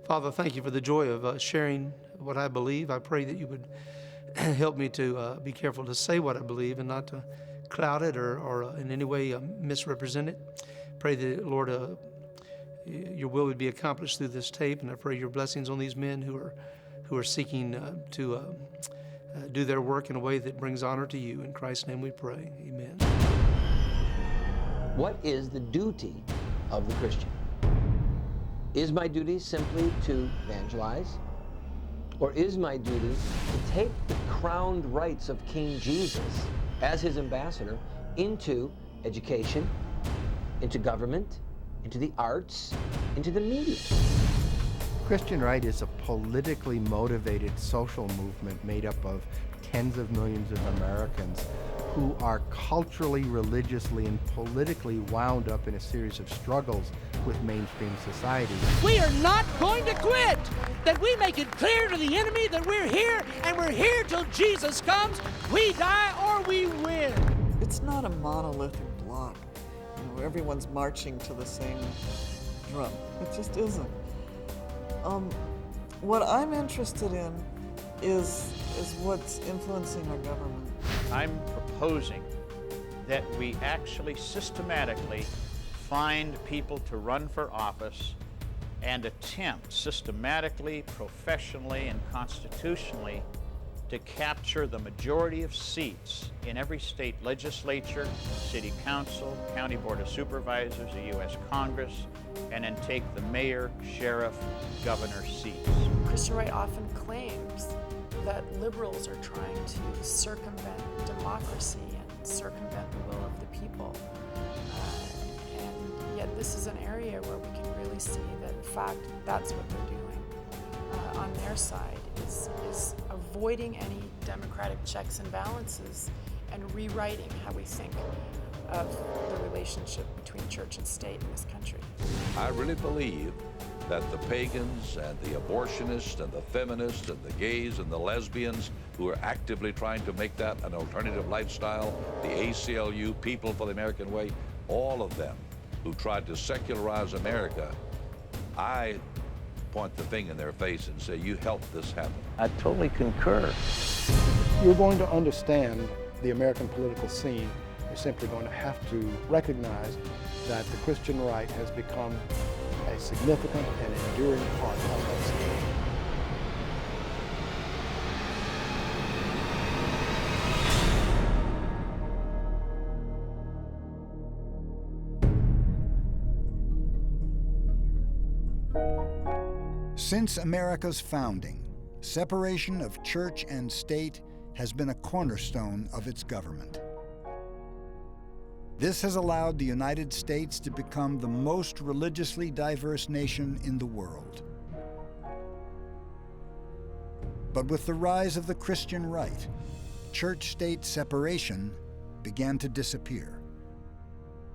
Father, thank you for the joy of sharing what I believe. I pray that you would help me to be careful to say what I believe and not to cloud it or in any way misrepresent it. Pray that, Lord, your will would be accomplished through this tape, and I pray your blessings on these men who are seeking to do their work in a way that brings honor to you. In Christ's name we pray. Amen. What is the duty of the Christian? Is my duty simply to evangelize? Or is my duty to take the crowned rights of King Jesus as his ambassador into education, into government, into the arts, into the media? Christian Right is a politically motivated social movement made up of tens of millions of Americans who are culturally, religiously, and politically wound up in a series of struggles with mainstream society. We are not going to quit, that we make it clear to the enemy that we're here, and we're here till Jesus comes. We die or we win. It's not a monolithic block. You know, everyone's marching to the same drum. It just isn't. What I'm interested in is what's influencing our government. I'm proposing that we actually systematically find people to run for office and attempt systematically, professionally, and constitutionally to capture the majority of seats in every state legislature, city council, county board of supervisors, the U.S. Congress, and then take the mayor, sheriff, governor seats. Christian Right often claims that liberals are trying to circumvent democracy and circumvent the will of the people. And yet this is an area where we can really see that, in fact, that's what they're doing on their side, is avoiding any democratic checks and balances and rewriting how we think of the relationship between church and state in this country. I really believe that the pagans and the abortionists and the feminists and the gays and the lesbians who are actively trying to make that an alternative lifestyle, the ACLU, People for the American Way, all of them who tried to secularize America, I point the finger in their face and say, you helped this happen. I totally concur. You're going to understand the American political scene. You're simply going to have to recognize that the Christian right has become a significant and enduring part of that scene. Since America's founding, separation of church and state has been a cornerstone of its government. This has allowed the United States to become the most religiously diverse nation in the world. But with the rise of the Christian right, church-state separation began to disappear.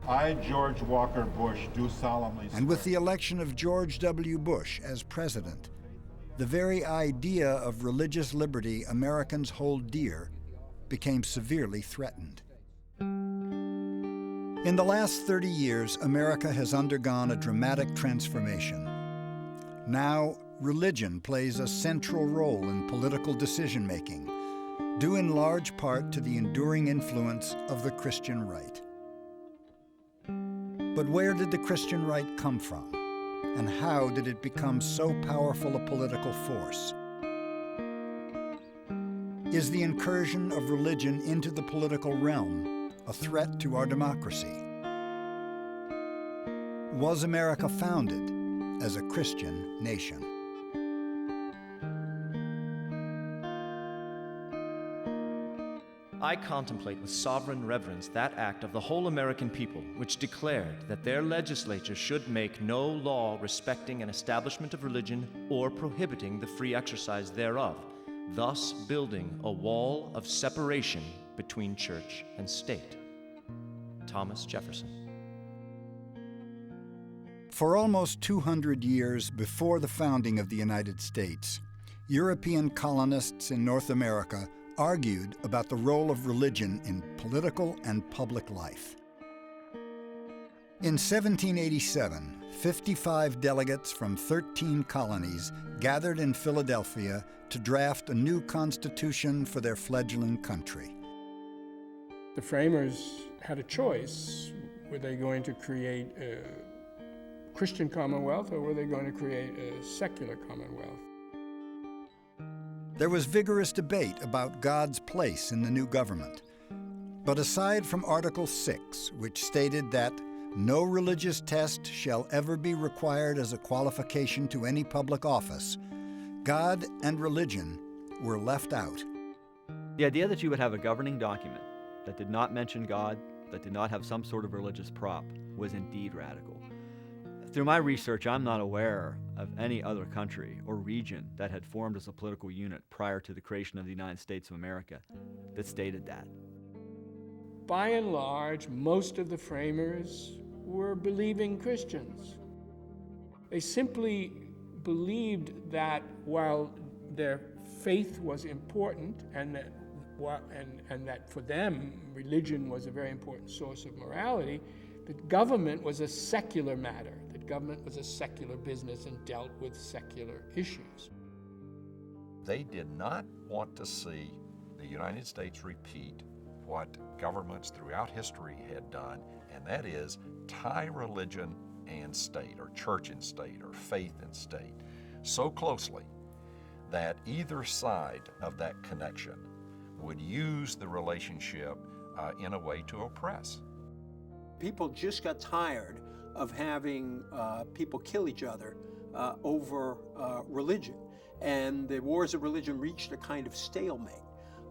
I, George Walker Bush, do solemnly swear. And with the election of George W. Bush as president, the very idea of religious liberty Americans hold dear became severely threatened. In the last 30 years, America has undergone a dramatic transformation. Now, religion plays a central role in political decision-making, due in large part to the enduring influence of the Christian right. But where did the Christian right come from? And how did it become so powerful a political force? Is the incursion of religion into the political realm a threat to our democracy? Was America founded as a Christian nation? I contemplate with sovereign reverence that act of the whole American people which declared that their legislature should make no law respecting an establishment of religion or prohibiting the free exercise thereof, thus building a wall of separation between church and state. Thomas Jefferson. For almost 200 years before the founding of the United States, European colonists in North America argued about the role of religion in political and public life. In 1787, 55 delegates from 13 colonies gathered in Philadelphia to draft a new constitution for their fledgling country. The framers had a choice. Were they going to create a Christian commonwealth, or were they going to create a secular commonwealth? There was vigorous debate about God's place in the new government. But aside from Article 6, which stated that no religious test shall ever be required as a qualification to any public office, God and religion were left out. The idea that you would have a governing document that did not mention God, that did not have some sort of religious prop, was indeed radical. Through my research, I'm not aware of any other country or region that had formed as a political unit prior to the creation of the United States of America that stated that. By and large, most of the framers were believing Christians. They simply believed that while their faith was important and that for them religion was a very important source of morality, that government was a secular matter, that government was a secular business and dealt with secular issues. They did not want to see the United States repeat what governments throughout history had done, and that is tie religion and state, or church and state, or faith and state, so closely that either side of that connection would use the relationship in a way to oppress. People just got tired of having people kill each other over religion, and the wars of religion reached a kind of stalemate.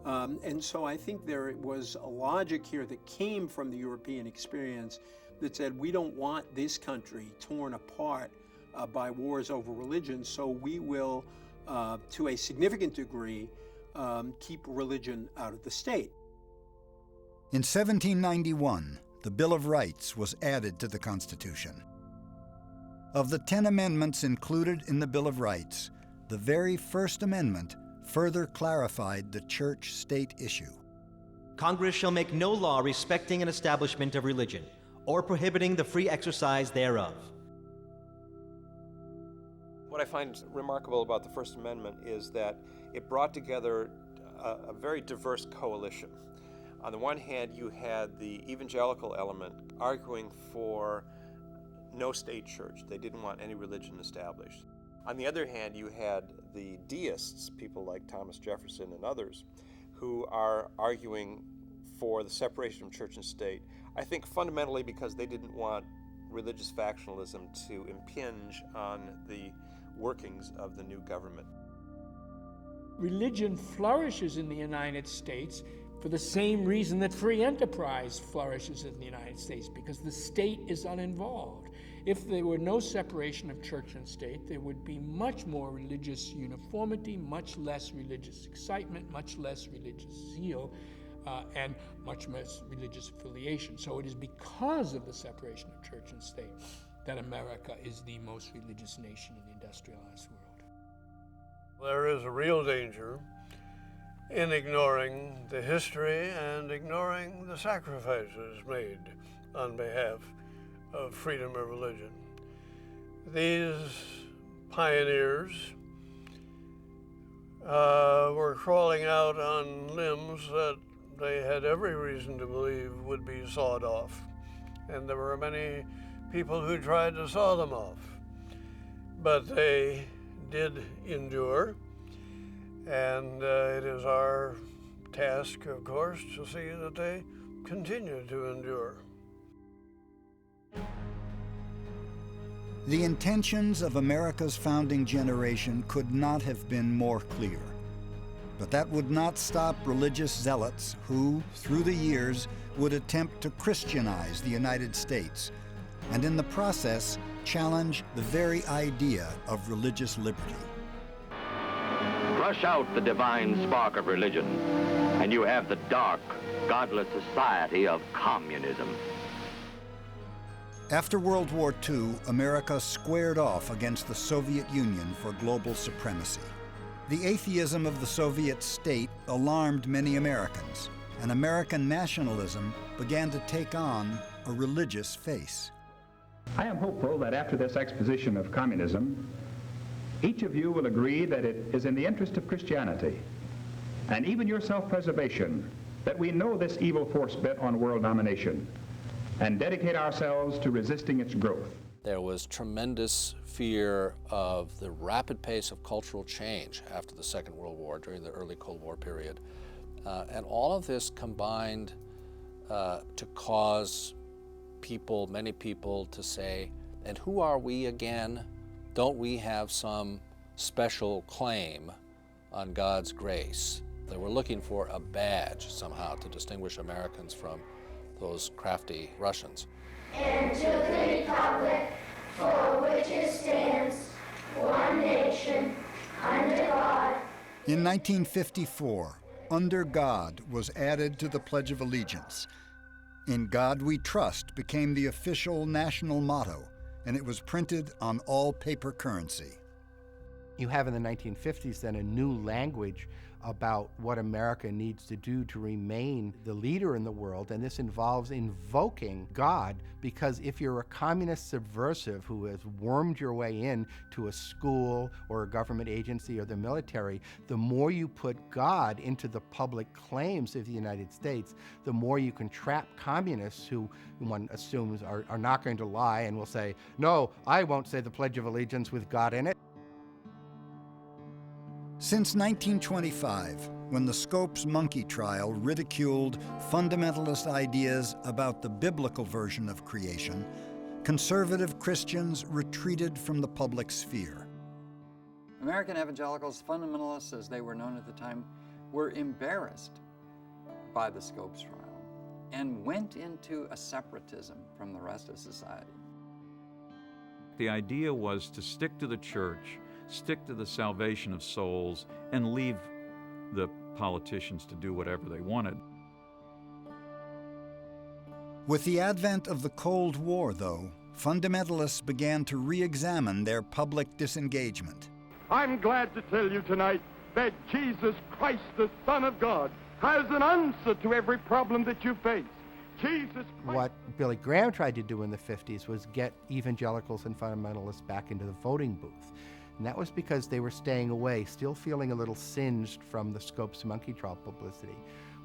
And so I think there was a logic here that came from the European experience that said, we don't want this country torn apart by wars over religion, so we will, to a significant degree, keep religion out of the state. In 1791, the Bill of Rights was added to the Constitution. Of the 10 amendments included in the Bill of Rights, the very first amendment further clarified the church-state issue. Congress shall make no law respecting an establishment of religion, or prohibiting the free exercise thereof. What I find remarkable about the First Amendment is that it brought together a very diverse coalition. On the one hand, you had the evangelical element arguing for no state church. They didn't want any religion established. On the other hand, you had the deists, people like Thomas Jefferson and others, who are arguing for the separation of church and state, I think fundamentally because they didn't want religious factionalism to impinge on the workings of the new government. Religion flourishes in the United States for the same reason that free enterprise flourishes in the United States, because the state is uninvolved. If there were no separation of church and state, there would be much more religious uniformity, much less religious excitement, much less religious zeal, and much less religious affiliation. So it is because of the separation of church and state that America is the most religious nation in the industrialized world. There is a real danger in ignoring the history and ignoring the sacrifices made on behalf of freedom of religion. These pioneers were crawling out on limbs that they had every reason to believe would be sawed off. And there were many people who tried to saw them off. But they did endure. And it is our task, of course, to see that they continue to endure. The intentions of America's founding generation could not have been more clear. But that would not stop religious zealots who, through the years, would attempt to Christianize the United States, and in the process, challenge the very idea of religious liberty. Crush out the divine spark of religion, and you have the dark, godless society of communism. After World War II, America squared off against the Soviet Union for global supremacy. The atheism of the Soviet state alarmed many Americans, and American nationalism began to take on a religious face. I am hopeful that after this exposition of communism, each of you will agree that it is in the interest of Christianity, and even your self-preservation, that we know this evil force bent on world domination, and dedicate ourselves to resisting its growth. There was tremendous fear of the rapid pace of cultural change after the Second World War, during the early Cold War period. And all of this combined to cause people, many people, to say, and who are we again? Don't we have some special claim on God's grace? They were looking for a badge somehow to distinguish Americans from those crafty Russians. And to the republic for which it stands, one nation, under God. In 1954, "Under God" was added to the Pledge of Allegiance. "In God We Trust" became the official national motto, and it was printed on all paper currency. You have in the 1950s then a new language about what America needs to do to remain the leader in the world, and this involves invoking God, because if you're a communist subversive who has wormed your way in to a school or a government agency or the military, the more you put God into the public claims of the United States, the more you can trap communists who one assumes are not going to lie and will say, "No, I won't say the Pledge of Allegiance with God in it." Since 1925, when the Scopes monkey trial ridiculed fundamentalist ideas about the biblical version of creation, conservative Christians retreated from the public sphere. American evangelicals, fundamentalists as they were known at the time, were embarrassed by the Scopes trial and went into a separatism from the rest of society. The idea was to stick to the church, stick to the salvation of souls, and leave the politicians to do whatever they wanted. With the advent of the Cold War, though, fundamentalists began to re-examine their public disengagement. I'm glad to tell you tonight that Jesus Christ, the Son of God, has an answer to every problem that you face. Jesus Christ. What Billy Graham tried to do in the 50s was get evangelicals and fundamentalists back into the voting booth. And that was because they were staying away, still feeling a little singed from the Scopes monkey trial publicity.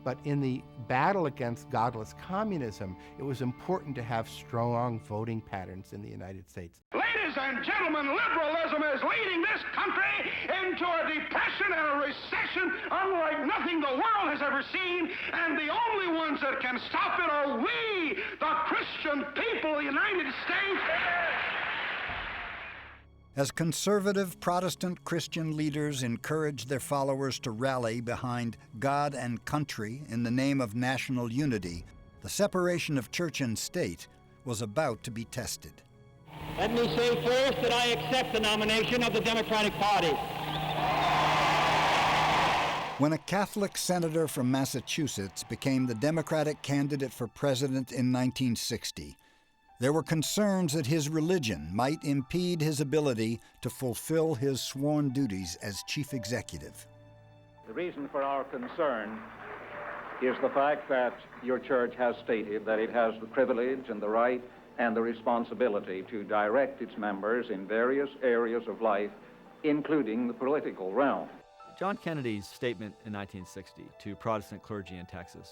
But in the battle against godless communism, it was important to have strong voting patterns in the United States. Ladies and gentlemen, liberalism is leading this country into a depression and a recession unlike nothing the world has ever seen, and the only ones that can stop it are we, the Christian people of the United States. As conservative Protestant Christian leaders encouraged their followers to rally behind God and country in the name of national unity, the separation of church and state was about to be tested. Let me say first that I accept the nomination of the Democratic Party. When a Catholic senator from Massachusetts became the Democratic candidate for president in 1960, there were concerns that his religion might impede his ability to fulfill his sworn duties as chief executive. The reason for our concern is the fact that your church has stated that it has the privilege and the right and the responsibility to direct its members in various areas of life, including the political realm. John Kennedy's statement in 1960 to Protestant clergy in Texas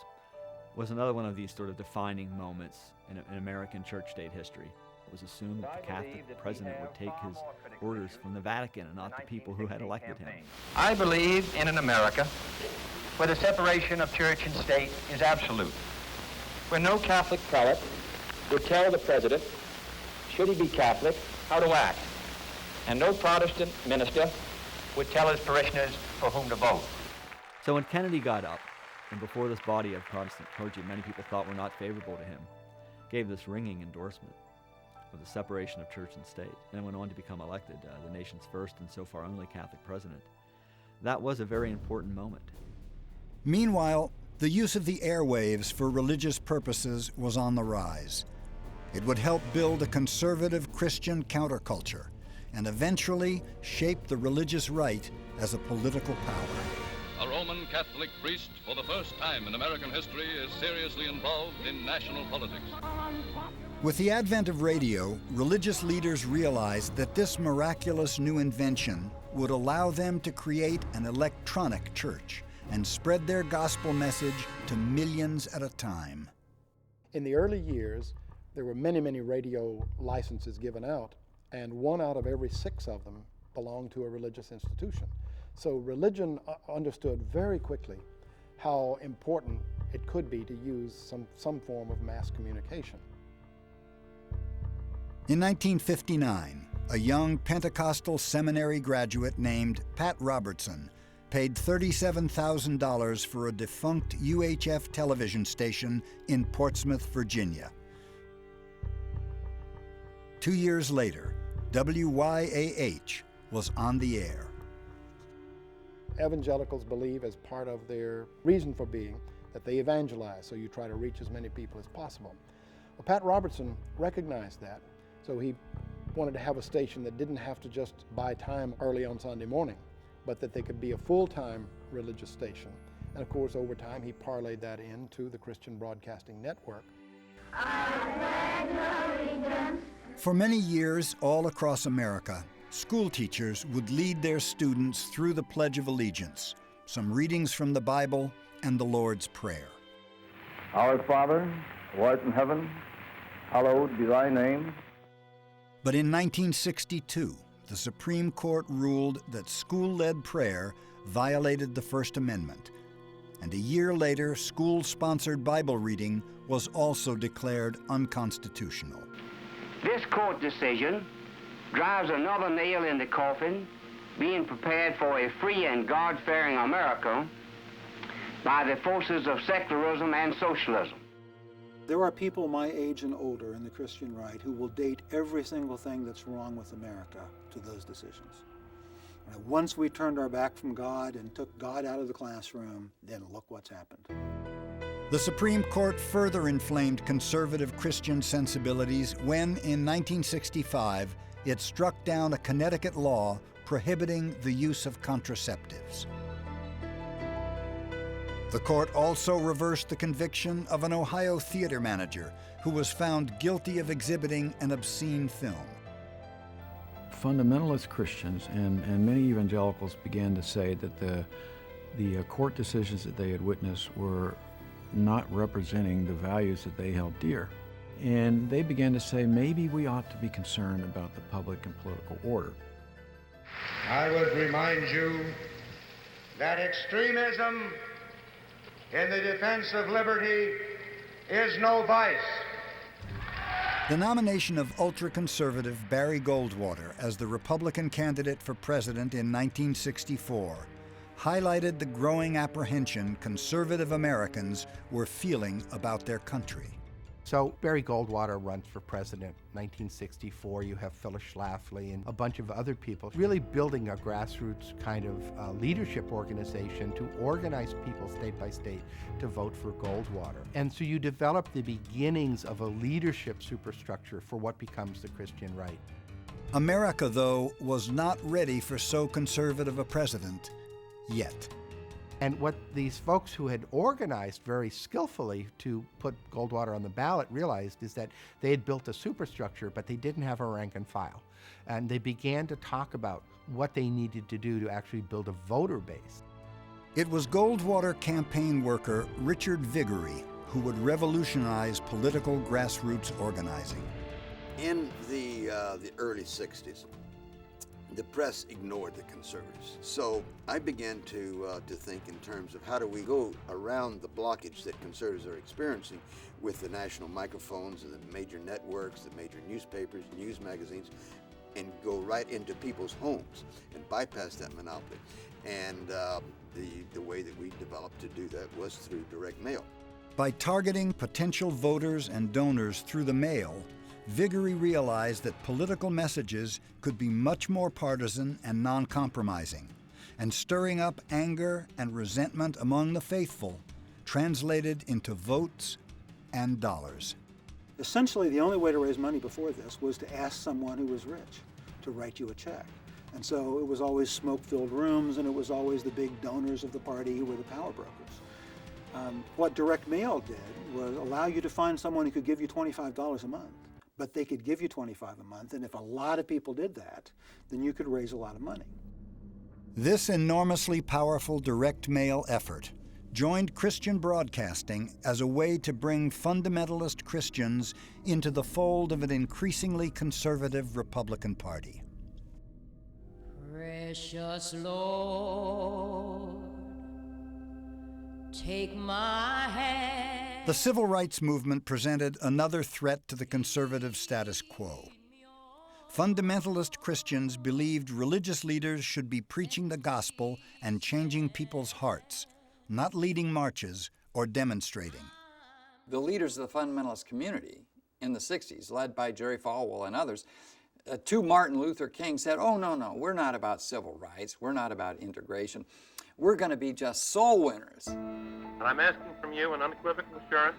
was another one of these sort of defining moments in American church-state history. It was assumed that the Catholic president would take his orders from the Vatican and not the people who had elected him. I believe in an America where the separation of church and state is absolute, where no Catholic prelate would tell the president, should he be Catholic, how to act, and no Protestant minister would tell his parishioners for whom to vote. So when Kennedy got up, and before this body of Protestant clergy many people thought were not favorable to him, gave this ringing endorsement of the separation of church and state, and went on to become elected the nation's first and so far only Catholic president. That was a very important moment. Meanwhile, the use of the airwaves for religious purposes was on the rise. It would help build a conservative Christian counterculture and eventually shape the religious right as a political power. A Roman Catholic priest, for the first time in American history, is seriously involved in national politics. With the advent of radio, religious leaders realized that this miraculous new invention would allow them to create an electronic church and spread their gospel message to millions at a time. In the early years, there were many, many radio licenses given out, and 1 out of every 6 of them belonged to a religious institution. So religion understood very quickly how important it could be to use some form of mass communication. In 1959, a young Pentecostal seminary graduate named Pat Robertson paid $37,000 for a defunct UHF television station in Portsmouth, Virginia. 2 years later, WYAH was on the air. Evangelicals believe, as part of their reason for being, that they evangelize, so you try to reach as many people as possible. Well, Pat Robertson recognized that, so he wanted to have a station that didn't have to just buy time early on Sunday morning, but that they could be a full-time religious station. And of course, over time, he parlayed that into the Christian Broadcasting Network. For many years, all across America, school teachers would lead their students through the Pledge of Allegiance, some readings from the Bible, and the Lord's Prayer. Our Father, who art in heaven, hallowed be thy name. But in 1962, the Supreme Court ruled that school-led prayer violated the First Amendment, and a year later, school-sponsored Bible reading was also declared unconstitutional. This court decision drives another nail in the coffin, being prepared for a free and God-fearing America by the forces of secularism and socialism. There are people my age and older in the Christian right who will date every single thing that's wrong with America to those decisions. And once we turned our back from God and took God out of the classroom, then look what's happened. The Supreme Court further inflamed conservative Christian sensibilities when, in 1965, it struck down a Connecticut law prohibiting the use of contraceptives. The court also reversed the conviction of an Ohio theater manager who was found guilty of exhibiting an obscene film. Fundamentalist Christians and many evangelicals began to say that the court decisions that they had witnessed were not representing the values that they held dear. And they began to say, maybe we ought to be concerned about the public and political order. I would remind you that extremism in the defense of liberty is no vice. The nomination of ultra-conservative Barry Goldwater as the Republican candidate for president in 1964 highlighted the growing apprehension conservative Americans were feeling about their country. So Barry Goldwater runs for president. 1964, you have Phyllis Schlafly and a bunch of other people really building a grassroots kind of leadership organization to organize people state by state to vote for Goldwater. And so you develop the beginnings of a leadership superstructure for what becomes the Christian right. America, though, was not ready for so conservative a president yet. And what these folks who had organized very skillfully to put Goldwater on the ballot realized is that they had built a superstructure, but they didn't have a rank and file. And they began to talk about what they needed to do to actually build a voter base. It was Goldwater campaign worker Richard Viguerie who would revolutionize political grassroots organizing. In the early 60s, the press ignored the conservatives. So I began to think in terms of how do we go around the blockage that conservatives are experiencing with the national microphones and the major networks, the major newspapers, news magazines, and go right into people's homes and bypass that monopoly. And the way that we developed to do that was through direct mail. By targeting potential voters and donors through the mail, Viguerie realized that political messages could be much more partisan and non-compromising, and stirring up anger and resentment among the faithful translated into votes and dollars. Essentially, the only way to raise money before this was to ask someone who was rich to write you a check. And so it was always smoke-filled rooms, and it was always the big donors of the party who were the power brokers. What direct mail did was allow you to find someone who could give you $25 a month but they could give you $25 a month, and if a lot of people did that, then you could raise a lot of money. This enormously powerful direct mail effort joined Christian broadcasting as a way to bring fundamentalist Christians into the fold of an increasingly conservative Republican Party. Precious Lord, take my hand. The civil rights movement presented another threat to the conservative status quo. Fundamentalist Christians believed religious leaders should be preaching the gospel and changing people's hearts, not leading marches or demonstrating. The leaders of the fundamentalist community in the 60s, led by Jerry Falwell and others, to Martin Luther King said, oh, no, we're not about civil rights, we're not about integration, we're going to be just soul winners. And I'm asking from you an unequivocal assurance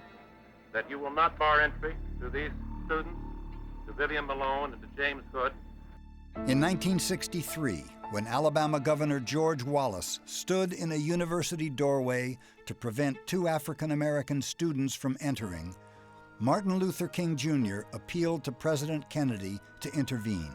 that you will not bar entry to these students, to Vivian Malone and to James Hood. In 1963, when Alabama Governor George Wallace stood in a university doorway to prevent 2 African-American students from entering, Martin Luther King Jr. appealed to President Kennedy to intervene.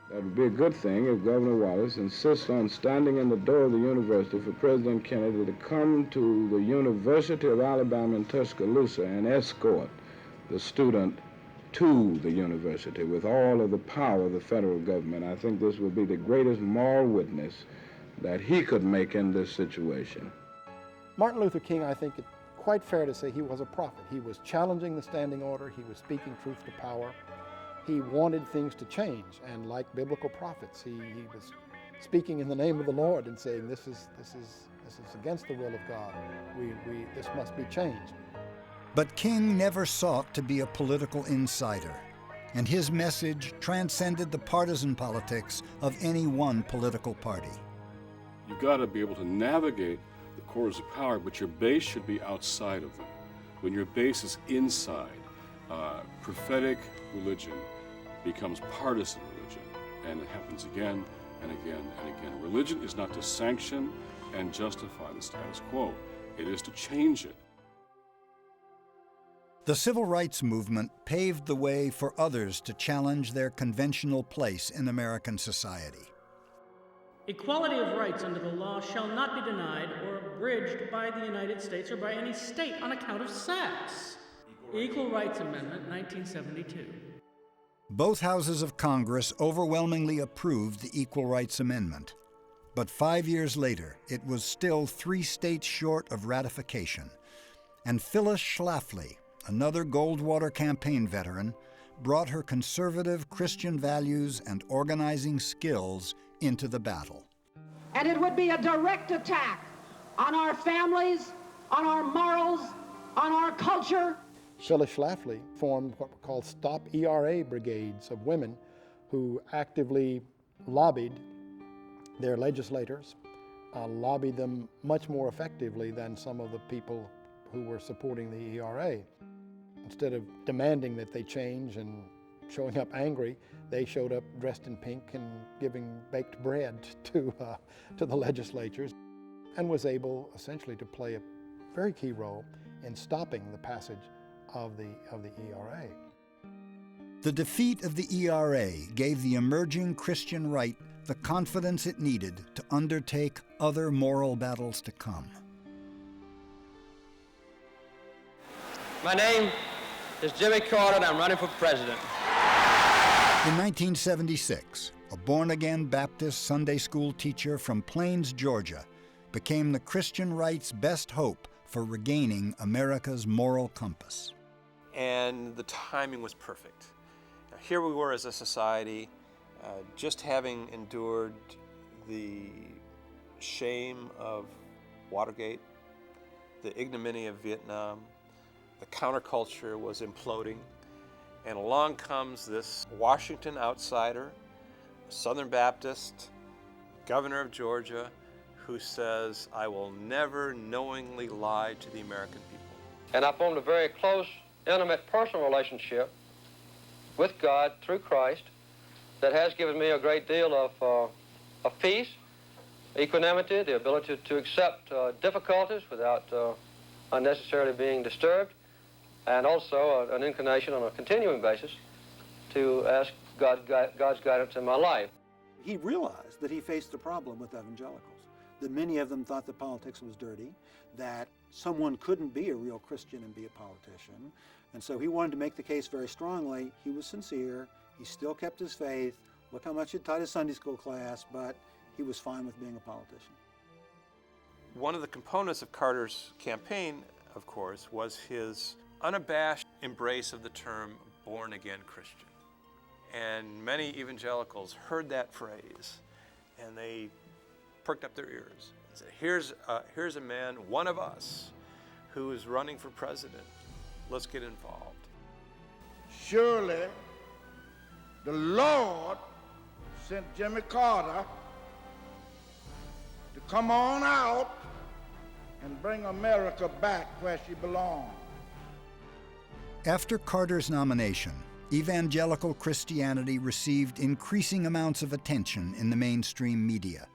That would be a good thing if Governor Wallace insists on standing in the door of the university for President Kennedy to come to the University of Alabama in Tuscaloosa and escort the student to the university with all of the power of the federal government. I think this would be the greatest moral witness that he could make in this situation. Martin Luther King, I think it's quite fair to say he was a prophet. He was challenging the standing order. He was speaking truth to power. He wanted things to change, and like biblical prophets, he was speaking in the name of the Lord and saying, this is against the will of God. This must be changed. But King never sought to be a political insider, and his message transcended the partisan politics of any one political party. You've got to be able to navigate the corridors of power, but your base should be outside of them. When your base is inside, prophetic religion becomes partisan religion, and it happens again and again and again. Religion is not to sanction and justify the status quo. It is to change it. The civil rights movement paved the way for others to challenge their conventional place in American society. Equality of rights under the law shall not be denied or abridged by the United States or by any state on account of sex. Equal Rights Amendment, 1972. Both houses of Congress overwhelmingly approved the Equal Rights Amendment, but 5 years later, it was still 3 states short of ratification, and Phyllis Schlafly, another Goldwater campaign veteran, brought her conservative Christian values and organizing skills into the battle. And it would be a direct attack on our families, on our morals, on our culture. Phyllis Schlafly formed what were called Stop ERA brigades of women who actively lobbied their legislators, lobbied them much more effectively than some of the people who were supporting the ERA. Instead of demanding that they change and showing up angry, they showed up dressed in pink and giving baked bread to the legislatures, and was able essentially to play a very key role in stopping the passage of the ERA. The defeat of the ERA gave the emerging Christian right the confidence it needed to undertake other moral battles to come. My name is Jimmy Carter, and I'm running for president. In 1976, a born-again Baptist Sunday school teacher from Plains, Georgia, became the Christian right's best hope for regaining America's moral compass. And the timing was perfect. Now, here we were as a society, just having endured the shame of Watergate, the ignominy of Vietnam. The counterculture was imploding, and along comes this Washington outsider, a Southern Baptist, governor of Georgia, who says, I will never knowingly lie to the American people. And I formed a very close, intimate, personal relationship with God through Christ that has given me a great deal of peace, equanimity, the ability to accept difficulties without unnecessarily being disturbed, and also an inclination on a continuing basis to ask God's guidance in my life. He realized that he faced a problem with evangelicals, that many of them thought that politics was dirty, that someone couldn't be a real Christian and be a politician. And so he wanted to make the case very strongly. He was sincere. He still kept his faith. Look how much he taught his Sunday school class, but he was fine with being a politician. One of the components of Carter's campaign, of course, was his unabashed embrace of the term born-again Christian. And many evangelicals heard that phrase, and they perked up their ears and said, here's a man, one of us, who is running for president. Let's get involved. Surely the Lord sent Jimmy Carter to come on out and bring America back where she belongs. After Carter's nomination, evangelical Christianity received increasing amounts of attention in the mainstream media.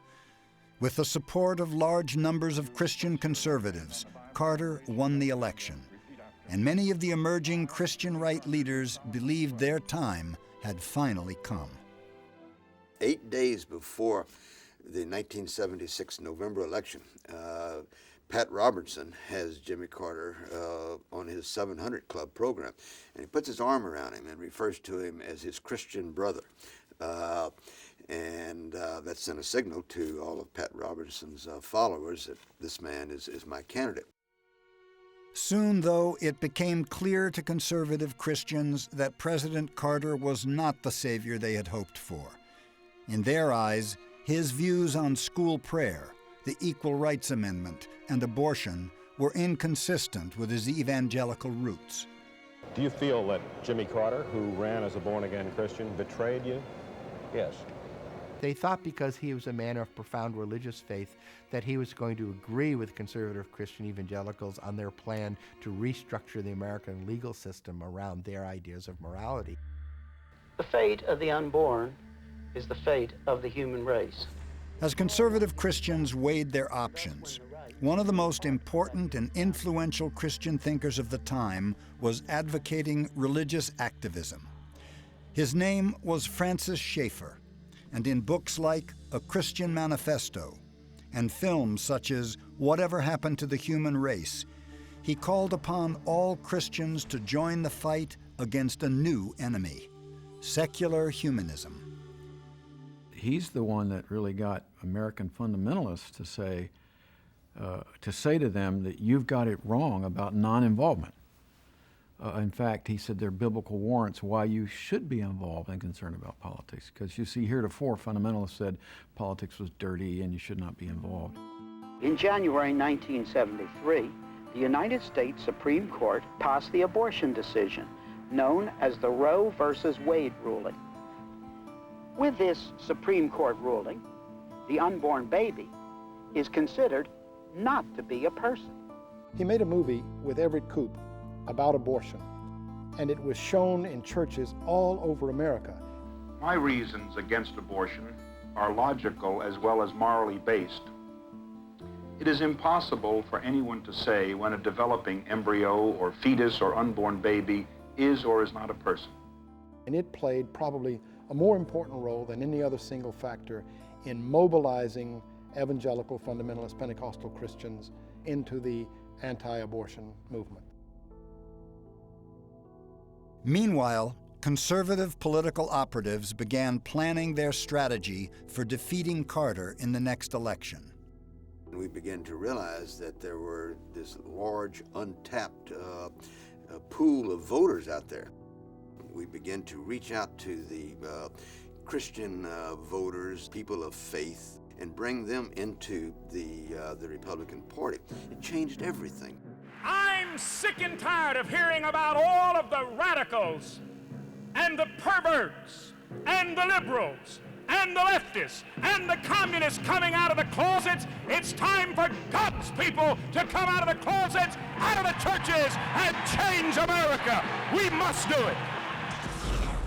With the support of large numbers of Christian conservatives, Carter won the election, and many of the emerging Christian right leaders believed their time had finally come. 8 days before the 1976 November election, Pat Robertson has Jimmy Carter on his 700 Club program, and he puts his arm around him and refers to him as his Christian brother. And that sent a signal to all of Pat Robertson's followers that this man is my candidate. Soon, though, it became clear to conservative Christians that President Carter was not the savior they had hoped for. In their eyes, his views on school prayer, the Equal Rights Amendment, and abortion were inconsistent with his evangelical roots. Do you feel that Jimmy Carter, who ran as a born-again Christian, betrayed you? Yes. They thought because he was a man of profound religious faith that he was going to agree with conservative Christian evangelicals on their plan to restructure the American legal system around their ideas of morality. The fate of the unborn is the fate of the human race. As conservative Christians weighed their options, one of the most important and influential Christian thinkers of the time was advocating religious activism. His name was Francis Schaeffer, and in books like A Christian Manifesto and films such as Whatever Happened to the Human Race, he called upon all Christians to join the fight against a new enemy, secular humanism. He's the one that really got American fundamentalists to say to them that you've got it wrong about non-involvement. In fact, he said there are biblical warrants why you should be involved and concerned about politics. Because you see, heretofore, fundamentalists said politics was dirty and you should not be involved. In January 1973, the United States Supreme Court passed the abortion decision, known as the Roe versus Wade ruling. With this Supreme Court ruling, the unborn baby is considered not to be a person. He made a movie with Everett Koop about abortion, and it was shown in churches all over America. My reasons against abortion are logical as well as morally based. It is impossible for anyone to say when a developing embryo or fetus or unborn baby is or is not a person. And it played probably a more important role than any other single factor in mobilizing evangelical fundamentalist Pentecostal Christians into the anti-abortion movement. Meanwhile, conservative political operatives began planning their strategy for defeating Carter in the next election. We began to realize that there were this large, untapped pool of voters out there. We began to reach out to the Christian voters, people of faith, and bring them into the Republican Party. It changed everything. I'm sick and tired of hearing about all of the radicals and the perverts and the liberals and the leftists and the communists coming out of the closets. It's time for God's people to come out of the closets, out of the churches, and change America. We must do it.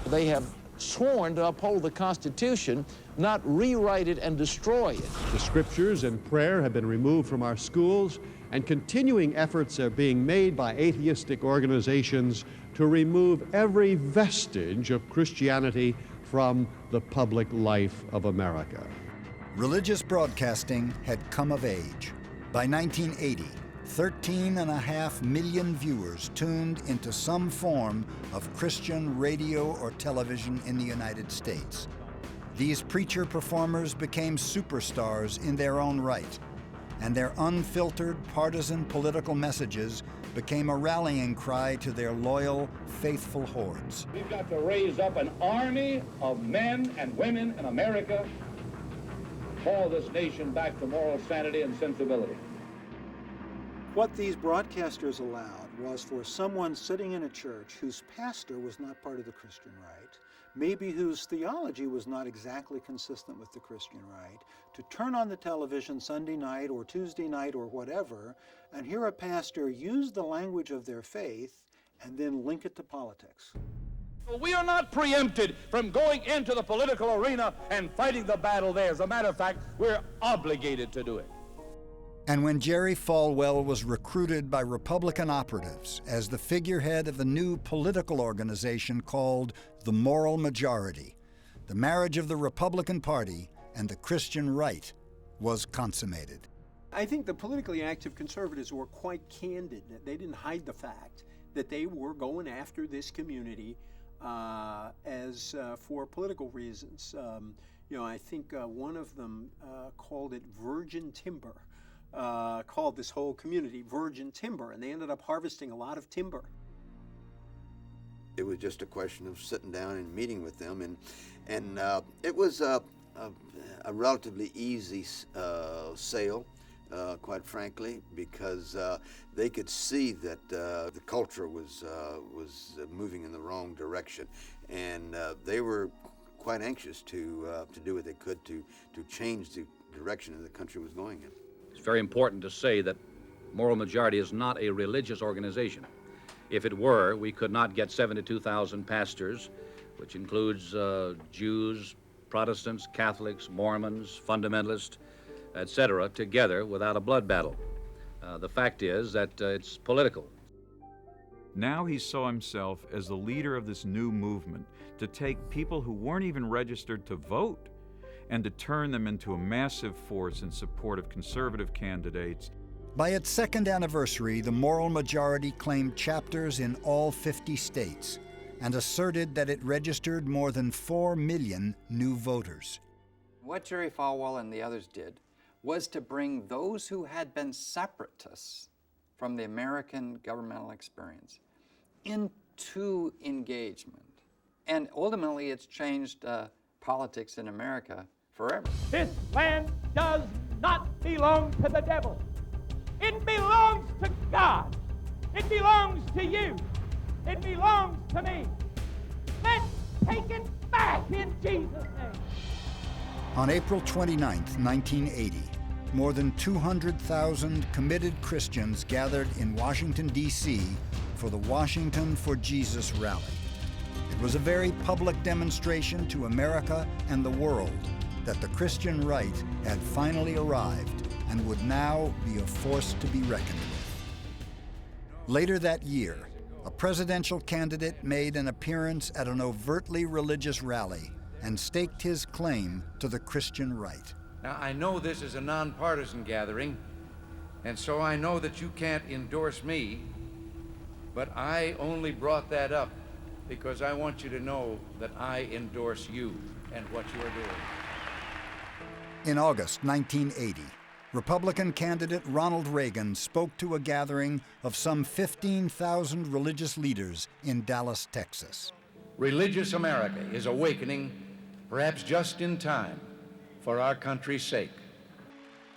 They have sworn to uphold the Constitution, not rewrite it and destroy it. The scriptures and prayer have been removed from our schools, and continuing efforts are being made by atheistic organizations to remove every vestige of Christianity from the public life of America. Religious broadcasting had come of age. By 1980, 13.5 million viewers tuned into some form of Christian radio or television in the United States. These preacher performers became superstars in their own right, and their unfiltered partisan political messages became a rallying cry to their loyal, faithful hordes. We've got to raise up an army of men and women in America, call this nation back to moral sanity and sensibility. What these broadcasters allowed was for someone sitting in a church whose pastor was not part of the Christian right, maybe whose theology was not exactly consistent with the Christian right, to turn on the television Sunday night or Tuesday night or whatever, and hear a pastor use the language of their faith and then link it to politics. We are not preempted from going into the political arena and fighting the battle there. As a matter of fact, we're obligated to do it. And when Jerry Falwell was recruited by Republican operatives as the figurehead of a new political organization called the Moral Majority, the marriage of the Republican Party and the Christian right was consummated. I think the politically active conservatives were quite candid. They didn't hide the fact that they were going after this community for political reasons. I think one of them called it virgin timber. Called this whole community virgin timber, and they ended up harvesting a lot of timber. It was just a question of sitting down and meeting with them, and it was a relatively easy sale, quite frankly, because they could see that the culture was moving in the wrong direction, and they were quite anxious to do what they could to change the direction that the country was going in. It's very important to say that Moral Majority is not a religious organization. If it were, we could not get 72,000 pastors, which includes Jews, Protestants, Catholics, Mormons, fundamentalists, etc., together without a blood battle. The fact is that it's political. Now he saw himself as the leader of this new movement to take people who weren't even registered to vote and to turn them into a massive force in support of conservative candidates. By its second anniversary, the Moral Majority claimed chapters in all 50 states and asserted that it registered more than 4 million new voters. What Jerry Falwell and the others did was to bring those who had been separatists from the American governmental experience into engagement. And ultimately, it's changed politics in America forever. This land does not belong to the devil. It belongs to God. It belongs to you. It belongs to me. Let's take it back in Jesus' name. On April 29, 1980, more than 200,000 committed Christians gathered in Washington, D.C. for the Washington for Jesus rally. It was a very public demonstration to America and the world that the Christian right had finally arrived and would now be a force to be reckoned with. Later that year, a presidential candidate made an appearance at an overtly religious rally and staked his claim to the Christian right. Now, I know this is a nonpartisan gathering, and so I know that you can't endorse me, but I only brought that up because I want you to know that I endorse you and what you're doing. In August 1980, Republican candidate Ronald Reagan spoke to a gathering of some 15,000 religious leaders in Dallas, Texas. Religious America is awakening, perhaps just in time, for our country's sake.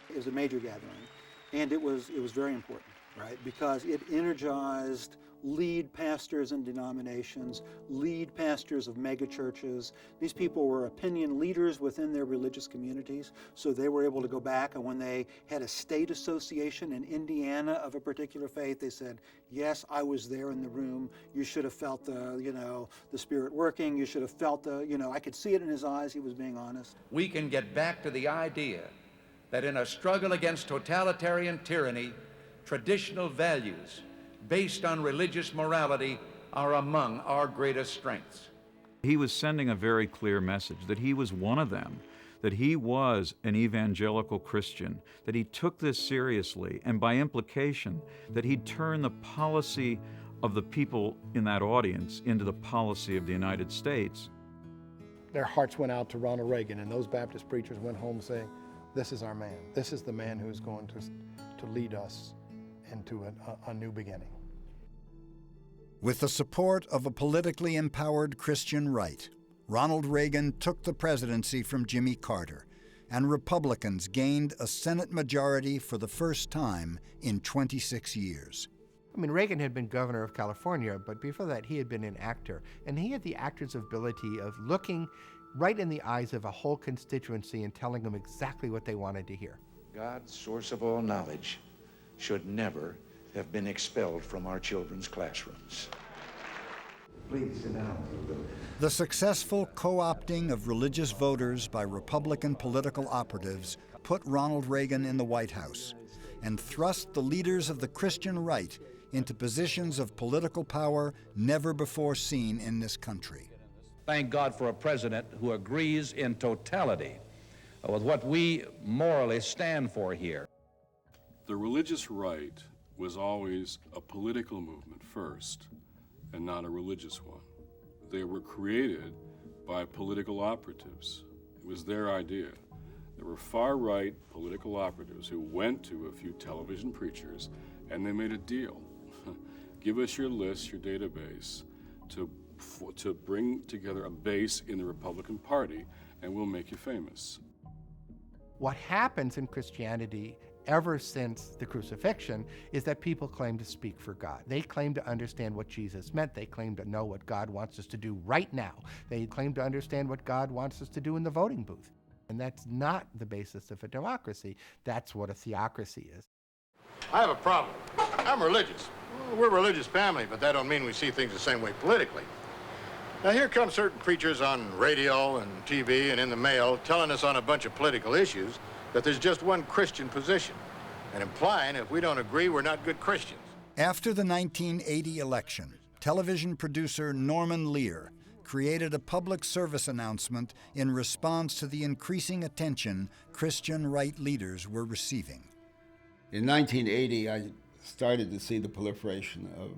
It was a major gathering, and it was very important, right? Because it energized lead pastors and denominations, lead pastors of megachurches. These people were opinion leaders within their religious communities, so they were able to go back, and when they had a state association in Indiana of a particular faith, they said, yes, I was there in the room. You should have felt the Spirit working. You should have felt I could see it in his eyes. He was being honest. We can get back to the idea that in a struggle against totalitarian tyranny, traditional values based on religious morality are among our greatest strengths. He was sending a very clear message that he was one of them, that he was an evangelical Christian, that he took this seriously, and by implication, that he'd turn the policy of the people in that audience into the policy of the United States. Their hearts went out to Ronald Reagan, and those Baptist preachers went home saying, this is our man. This is the man who's going to lead us into a new beginning. With the support of a politically empowered Christian right, Ronald Reagan took the presidency from Jimmy Carter, and Republicans gained a Senate majority for the first time in 26 years. I mean, Reagan had been governor of California, but before that he had been an actor, and he had the actor's ability of looking right in the eyes of a whole constituency and telling them exactly what they wanted to hear. God's source of all knowledge should never have been expelled from our children's classrooms. Please sit down. The successful co-opting of religious voters by Republican political operatives put Ronald Reagan in the White House and thrust the leaders of the Christian right into positions of political power never before seen in this country. Thank God for a president who agrees in totality with what we morally stand for here. The religious right was always a political movement first, and not a religious one. They were created by political operatives. It was their idea. There were far-right political operatives who went to a few television preachers and they made a deal. Give us your list, your database, to bring together a base in the Republican Party, and we'll make you famous. What happens in Christianity ever since the crucifixion is that people claim to speak for God. They claim to understand what Jesus meant. They claim to know what God wants us to do right now. They claim to understand what God wants us to do in the voting booth. And that's not the basis of a democracy. That's what a theocracy is. I have a problem. I'm religious. We're a religious family, but that don't mean we see things the same way politically. Now here come certain preachers on radio and TV and in the mail telling us on a bunch of political issues that there's just one Christian position, and implying if we don't agree, we're not good Christians. After the 1980 election, television producer Norman Lear created a public service announcement in response to the increasing attention Christian right leaders were receiving. In 1980, I started to see the proliferation of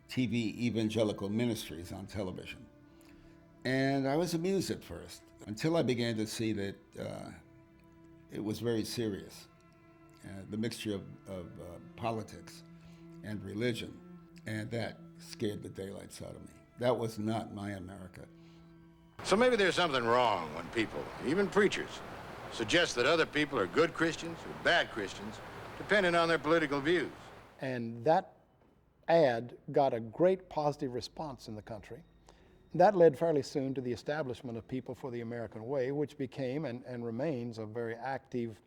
TV evangelical ministries on television. And I was amused at first, until I began to see that it was very serious. The mixture of politics and religion, and that scared the daylights out of me. That was not my America. So maybe there's something wrong when people, even preachers, suggest that other people are good Christians or bad Christians, depending on their political views. And that ad got a great positive response in the country. That led fairly soon to the establishment of People for the American Way, which became and remains a very active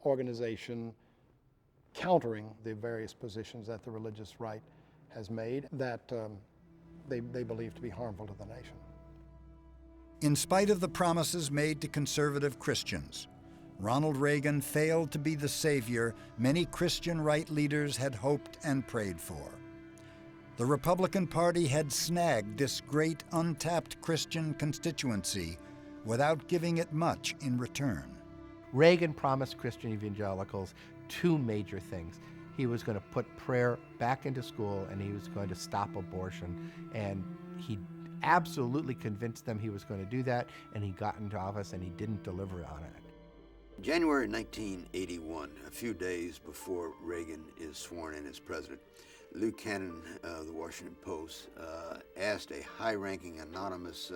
organization countering the various positions that the religious right has made that they believe to be harmful to the nation. In spite of the promises made to conservative Christians, Ronald Reagan failed to be the savior many Christian right leaders had hoped and prayed for. The Republican Party had snagged this great untapped Christian constituency without giving it much in return. Reagan promised Christian evangelicals two major things. He was going to put prayer back into school, and he was going to stop abortion. And he absolutely convinced them he was going to do that, and he got into office and he didn't deliver on it. January 1981, a few days before Reagan is sworn in as president, Lou Cannon of the Washington Post asked a high-ranking anonymous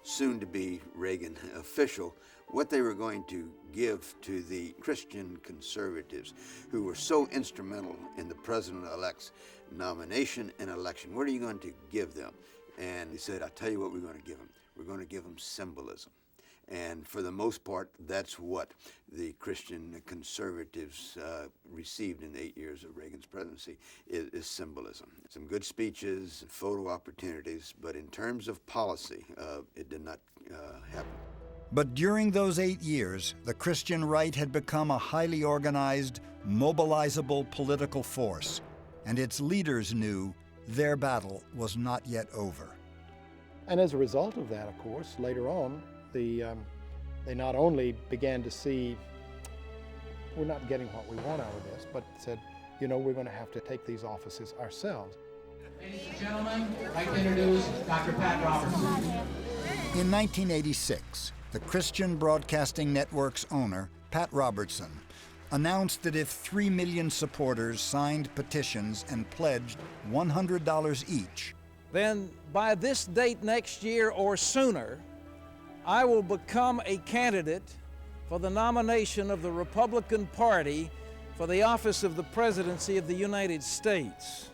soon-to-be Reagan official what they were going to give to the Christian conservatives who were so instrumental in the president-elect's nomination and election. What are you going to give them? And he said, I'll tell you what we're going to give them. We're going to give them symbolism. And for the most part, that's what the Christian conservatives received in the 8 years of Reagan's presidency is symbolism. Some good speeches, photo opportunities, but in terms of policy, it did not happen. But during those 8 years, the Christian right had become a highly organized, mobilizable political force, and its leaders knew their battle was not yet over. And as a result of that, of course, later on, they not only began to see we're not getting what we want out of this, but said, you know, we're going to have to take these offices ourselves. Ladies and gentlemen, I'd like to introduce Dr. Pat Robertson. In 1986, the Christian Broadcasting Network's owner, Pat Robertson, announced that if 3 million supporters signed petitions and pledged $100 each, then by this date next year or sooner, I will become a candidate for the nomination of the Republican Party for the office of the presidency of the United States.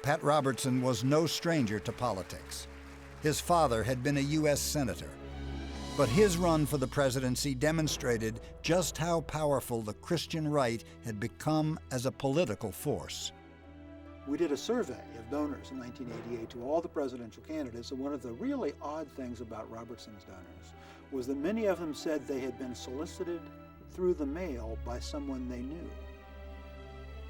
Pat Robertson was no stranger to politics. His father had been a U.S. senator. But his run for the presidency demonstrated just how powerful the Christian right had become as a political force. We did a survey of donors in 1988 to all the presidential candidates, and one of the really odd things about Robertson's donors was that many of them said they had been solicited through the mail by someone they knew.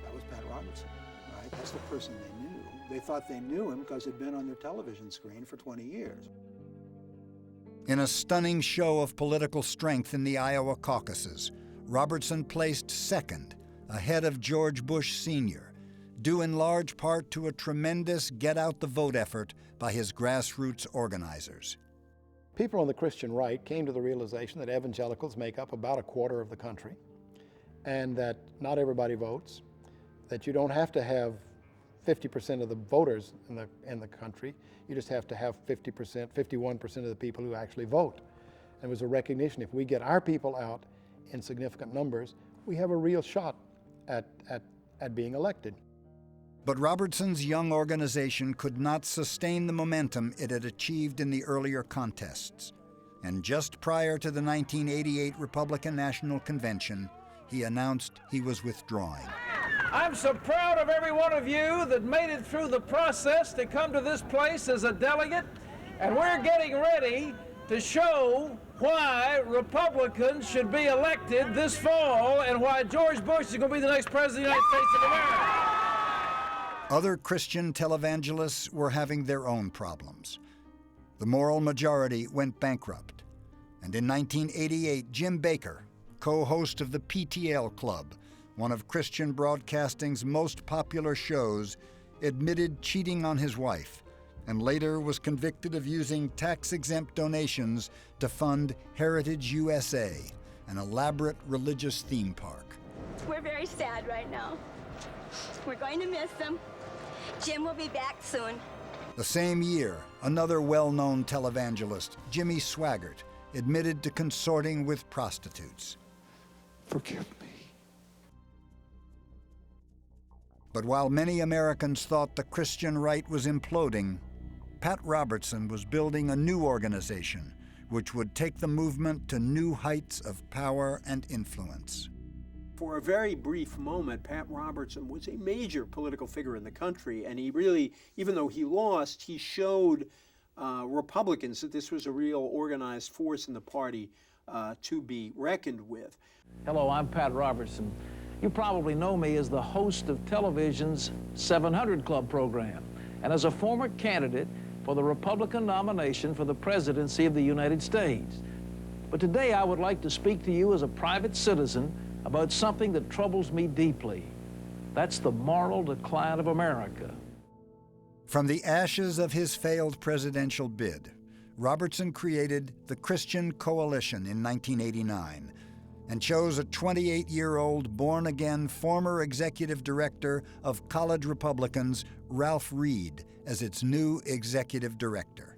That was Pat Robertson, right? That's the person they knew. They thought they knew him because he'd been on their television screen for 20 years. In a stunning show of political strength in the Iowa caucuses, Robertson placed second, ahead of George Bush Sr., due in large part to a tremendous get-out-the-vote effort by his grassroots organizers. People on the Christian right came to the realization that evangelicals make up about a quarter of the country, and that not everybody votes, that you don't have to have 50% of the voters in the country. You just have to have 50%, 51% of the people who actually vote. And it was a recognition, if we get our people out in significant numbers, we have a real shot at being elected. But Robertson's young organization could not sustain the momentum it had achieved in the earlier contests. And just prior to the 1988 Republican National Convention, he announced he was withdrawing. I'm so proud of every one of you that made it through the process to come to this place as a delegate, and we're getting ready to show why Republicans should be elected this fall and why George Bush is going to be the next president of the United States of America. Other Christian televangelists were having their own problems. The moral majority went bankrupt, and in 1988, Jim Baker, co-host of the PTL Club, one of Christian broadcasting's most popular shows, admitted cheating on his wife, and later was convicted of using tax-exempt donations to fund Heritage USA, an elaborate religious theme park. We're very sad right now. We're going to miss him. Jim will be back soon. The same year, another well-known televangelist, Jimmy Swaggart, admitted to consorting with prostitutes. Forgive me. But while many Americans thought the Christian right was imploding, Pat Robertson was building a new organization which would take the movement to new heights of power and influence. For a very brief moment, Pat Robertson was a major political figure in the country, and he really, even though he lost, he showed Republicans that this was a real organized force in the party to be reckoned with. Hello, I'm Pat Robertson. You probably know me as the host of television's 700 Club program and as a former candidate for the Republican nomination for the presidency of the United States. But today I would like to speak to you as a private citizen about something that troubles me deeply. That's the moral decline of America. From the ashes of his failed presidential bid, Robertson created the Christian Coalition in 1989 and chose a 28-year-old born-again former executive director of college Republicans, Ralph Reed, as its new executive director.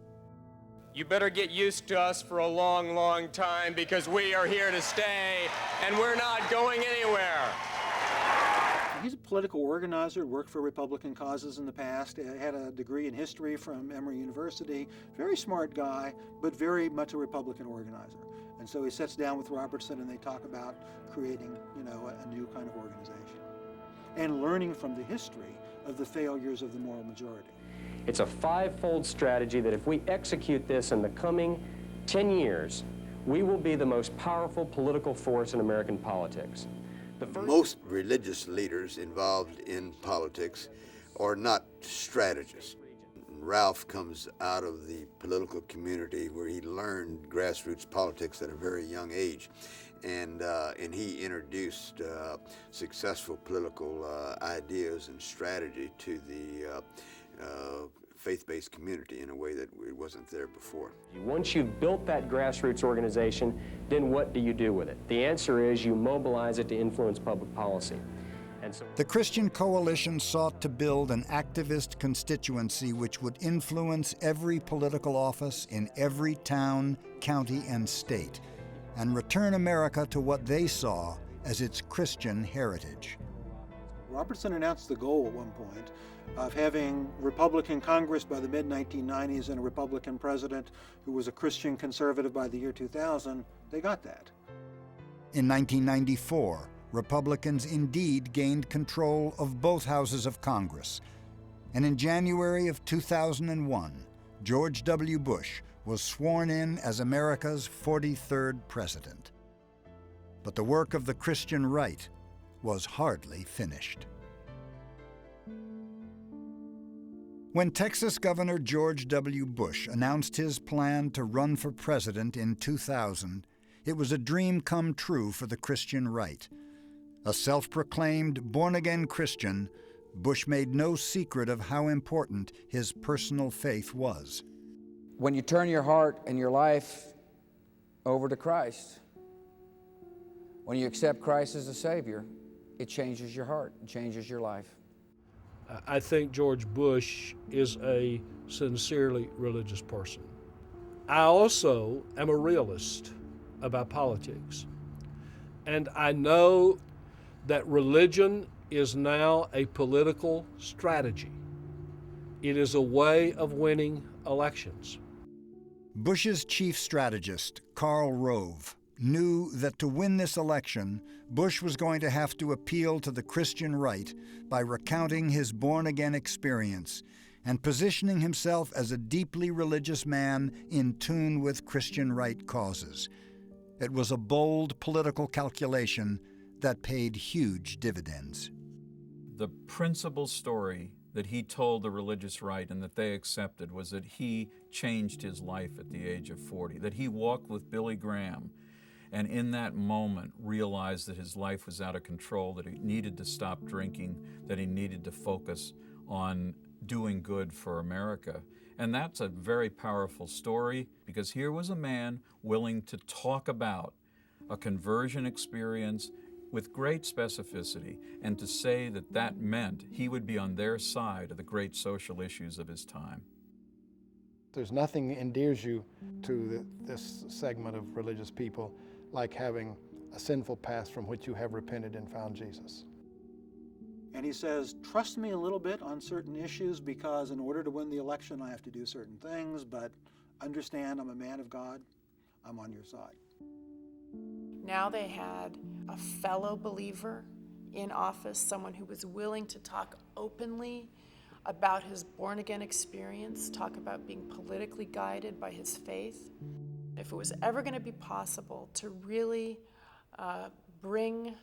You better get used to us for a long, long time because we are here to stay and we're not going anywhere. He's a political organizer, worked for Republican causes in the past, had a degree in history from Emory University. Very smart guy, but very much a Republican organizer. And so he sits down with Robertson and they talk about creating, a new kind of organization and learning from the history of the failures of the moral majority. It's a five-fold strategy that if we execute this in the coming 10 years, we will be the most powerful political force in American politics. Most religious leaders involved in politics are not strategist. Ralph comes out of the political community where he learned grassroots politics at a very young age, and he introduced successful political ideas and strategy to the faith-based community in a way that it wasn't there before. Once you've built that grassroots organization, then what do you do with it? The answer is you mobilize it to influence public policy. And so The Christian Coalition sought to build an activist constituency which would influence every political office in every town, county, and state, and return America to what they saw as its Christian heritage. Robertson announced the goal at one point of having Republican Congress by the mid-1990s and a Republican president who was a Christian conservative by the year 2000. They got that. In 1994, Republicans indeed gained control of both houses of Congress. And in January of 2001, George W. Bush was sworn in as America's 43rd president. But the work of the Christian right was hardly finished. When Texas Governor George W. Bush announced his plan to run for president in 2000, it was a dream come true for the Christian right. A self-proclaimed born-again Christian, Bush made no secret of how important his personal faith was. When you turn your heart and your life over to Christ, when you accept Christ as a Savior, it changes your heart, it changes your life. I think George Bush is a sincerely religious person. I also am a realist about politics. And I know that religion is now a political strategy. It is a way of winning elections. Bush's chief strategist, Karl Rove, knew that to win this election, Bush was going to have to appeal to the Christian right by recounting his born-again experience and positioning himself as a deeply religious man in tune with Christian right causes. It was a bold political calculation that paid huge dividends. The principal story that he told the religious right and that they accepted was that he changed his life at the age of 40, that he walked with Billy Graham and in that moment realized that his life was out of control, that he needed to stop drinking, that he needed to focus on doing good for America. And that's a very powerful story, because here was a man willing to talk about a conversion experience with great specificity and to say that that meant he would be on their side of the great social issues of his time. There's nothing that endears you to this segment of religious people like having a sinful past from which you have repented and found Jesus. And he says, trust me a little bit on certain issues, because in order to win the election, I have to do certain things, but understand I'm a man of God. I'm on your side. Now they had a fellow believer in office, someone who was willing to talk openly about his born-again experience, talk about being politically guided by his faith. If it was ever going to be possible to really bring,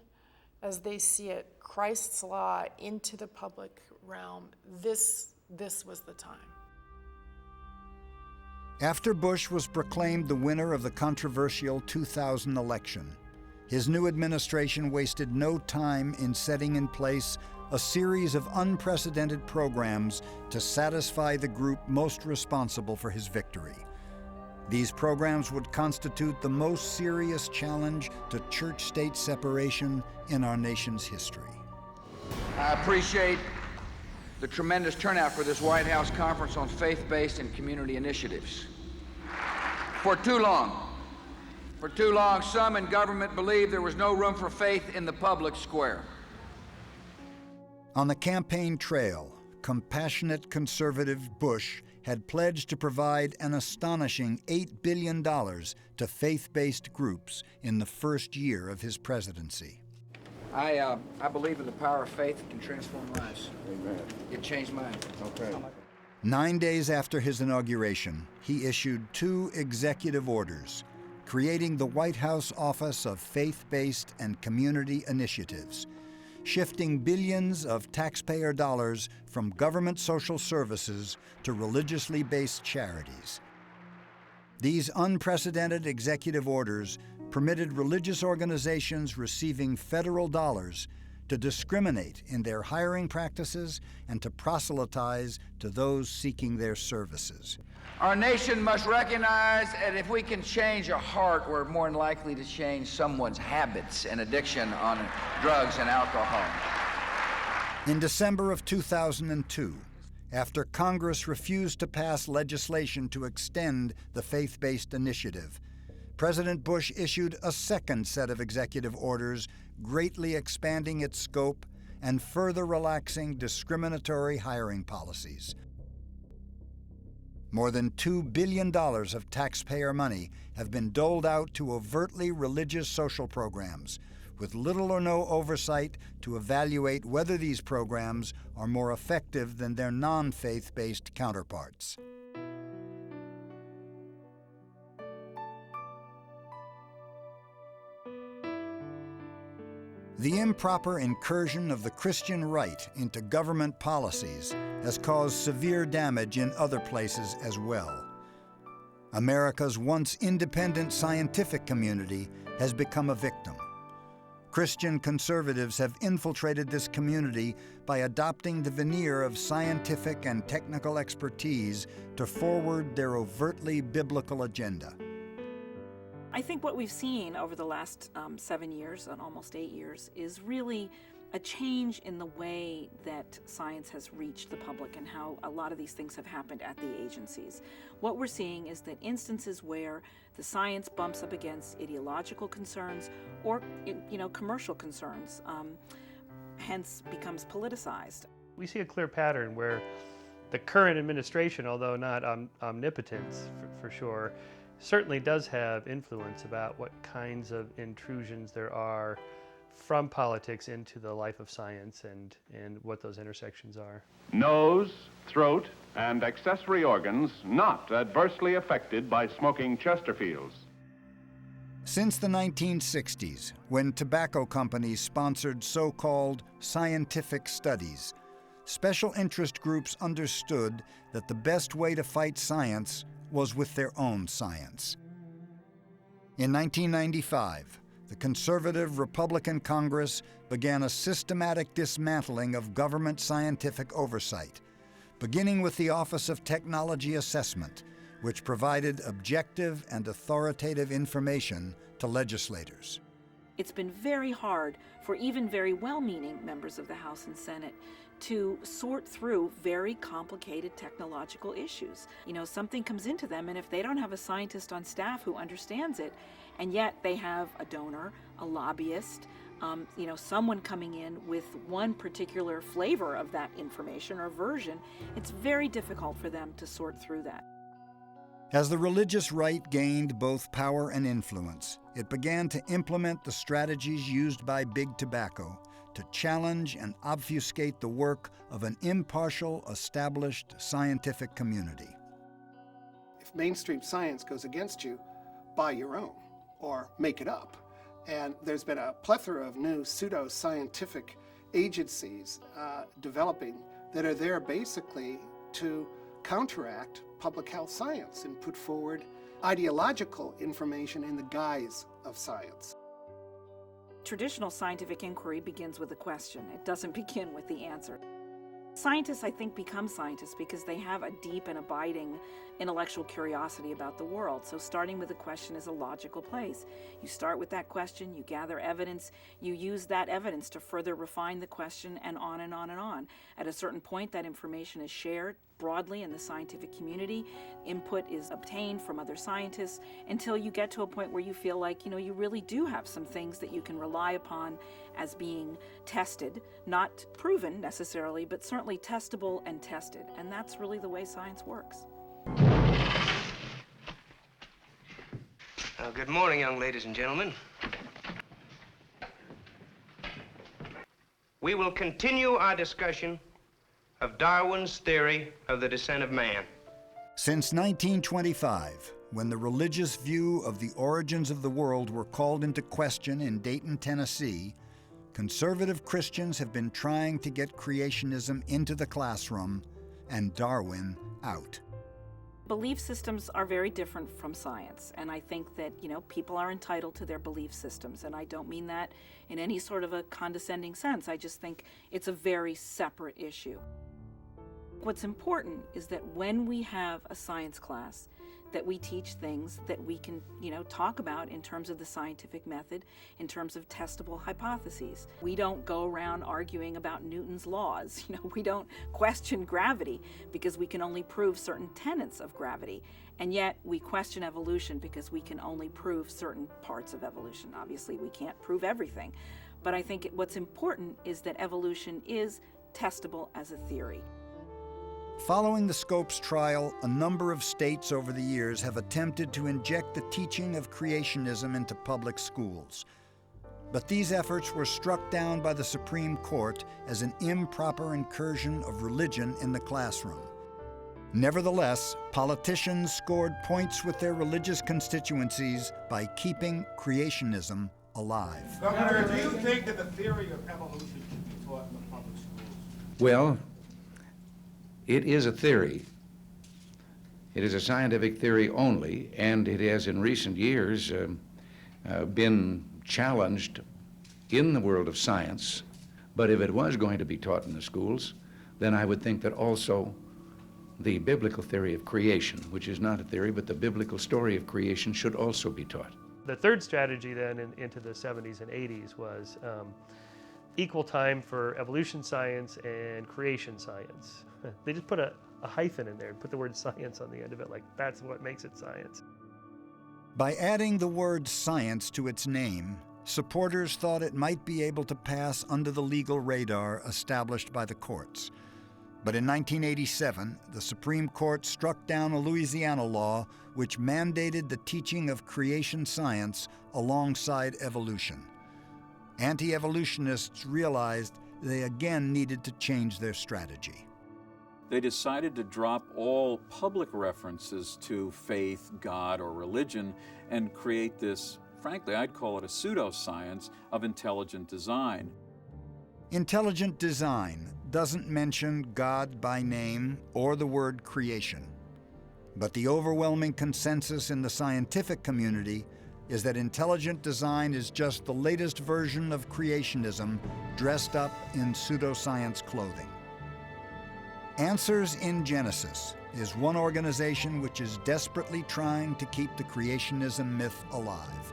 as they see it, Christ's law into the public realm, this was the time. After Bush was proclaimed the winner of the controversial 2000 election, his new administration wasted no time in setting in place a series of unprecedented programs to satisfy the group most responsible for his victory. These programs would constitute the most serious challenge to church-state separation in our nation's history. I appreciate the tremendous turnout for this White House Conference on Faith-Based and Community Initiatives. For too long, some in government believed there was no room for faith in the public square. On the campaign trail, compassionate conservative Bush had pledged to provide an astonishing $8 billion to faith-based groups in the first year of his presidency. I believe in the power of faith that can transform lives. Amen. It changed mine. Okay. 9 days after his inauguration, he issued 2 executive orders, creating the White House Office of Faith-Based and Community Initiatives, shifting billions of taxpayer dollars from government social services to religiously based charities. These unprecedented executive orders permitted religious organizations receiving federal dollars to discriminate in their hiring practices and to proselytize to those seeking their services. Our nation must recognize that if we can change a heart, we're more than likely to change someone's habits and addiction on drugs and alcohol. In December of 2002, after Congress refused to pass legislation to extend the faith-based initiative, President Bush issued a second set of executive orders, greatly expanding its scope and further relaxing discriminatory hiring policies. More than $2 billion of taxpayer money have been doled out to overtly religious social programs, with little or no oversight to evaluate whether these programs are more effective than their non-faith-based counterparts. The improper incursion of the Christian right into government policies has caused severe damage in other places as well. America's once independent scientific community has become a victim. Christian conservatives have infiltrated this community by adopting the veneer of scientific and technical expertise to forward their overtly biblical agenda. I think what we've seen over the last 7 years and almost 8 years is really a change in the way that science has reached the public and how a lot of these things have happened at the agencies. What we're seeing is that instances where the science bumps up against ideological concerns or commercial concerns, hence becomes politicized. We see a clear pattern where the current administration, although not omnipotent for sure, certainly does have influence about what kinds of intrusions there are from politics into the life of science and what those intersections are. Nose, throat, and accessory organs not adversely affected by smoking Chesterfields. Since the 1960s, when tobacco companies sponsored so-called scientific studies, special interest groups understood that the best way to fight science was with their own science. In 1995, the conservative Republican Congress began a systematic dismantling of government scientific oversight, beginning with the Office of Technology Assessment, which provided objective and authoritative information to legislators. It's been very hard for even very well-meaning members of the House and Senate to sort through very complicated technological issues. Something comes into them, and if they don't have a scientist on staff who understands it, and yet they have a donor, a lobbyist, someone coming in with one particular flavor of that information or version, it's very difficult for them to sort through that. As the religious right gained both power and influence, it began to implement the strategies used by big tobacco to challenge and obfuscate the work of an impartial, established scientific community. If mainstream science goes against you, buy your own or make it up. And there's been a plethora of new pseudo-scientific agencies developing that are there basically to counteract public health science and put forward ideological information in the guise of science. Traditional scientific inquiry begins with a question. It doesn't begin with the answer. Scientists, I think, become scientists because they have a deep and abiding intellectual curiosity about the world. So starting with a question is a logical place. You start with that question, you gather evidence, you use that evidence to further refine the question, and on and on and on. At a certain point, that information is shared broadly in the scientific community. Input is obtained from other scientists until you get to a point where you feel like, you really do have some things that you can rely upon as being tested, not proven necessarily, but certainly testable and tested. And that's really the way science works. Good morning, young ladies and gentlemen. We will continue our discussion of Darwin's theory of the descent of man. Since 1925, when the religious view of the origins of the world were called into question in Dayton, Tennessee, conservative Christians have been trying to get creationism into the classroom and Darwin out. Belief systems are very different from science, and I think that, people are entitled to their belief systems, and I don't mean that in any sort of a condescending sense. I just think it's a very separate issue. What's important is that when we have a science class, that we teach things that we can, talk about in terms of the scientific method, in terms of testable hypotheses. We don't go around arguing about Newton's laws. We don't question gravity because we can only prove certain tenets of gravity. And yet we question evolution because we can only prove certain parts of evolution. Obviously, we can't prove everything. But I think what's important is that evolution is testable as a theory. Following the Scopes trial, a number of states over the years have attempted to inject the teaching of creationism into public schools. But these efforts were struck down by the Supreme Court as an improper incursion of religion in the classroom. Nevertheless, politicians scored points with their religious constituencies by keeping creationism alive. Governor, do you think that the theory of evolution should be taught in the public schools? Well, it is a theory. It is a scientific theory only, and it has in recent years been challenged in the world of science. But if it was going to be taught in the schools, then I would think that also the biblical theory of creation, which is not a theory, but the biblical story of creation, should also be taught. The third strategy then into the 70s and 80s was equal time for evolution science and creation science. They just put a hyphen in there and put the word science on the end of it, like that's what makes it science. By adding the word science to its name, supporters thought it might be able to pass under the legal radar established by the courts. But in 1987, the Supreme Court struck down a Louisiana law which mandated the teaching of creation science alongside evolution. Anti-evolutionists realized they again needed to change their strategy. They decided to drop all public references to faith, God, or religion and create this, frankly, I'd call it a pseudoscience of intelligent design. Intelligent design doesn't mention God by name or the word creation. But the overwhelming consensus in the scientific community is that intelligent design is just the latest version of creationism dressed up in pseudoscience clothing. Answers in Genesis is one organization which is desperately trying to keep the creationism myth alive.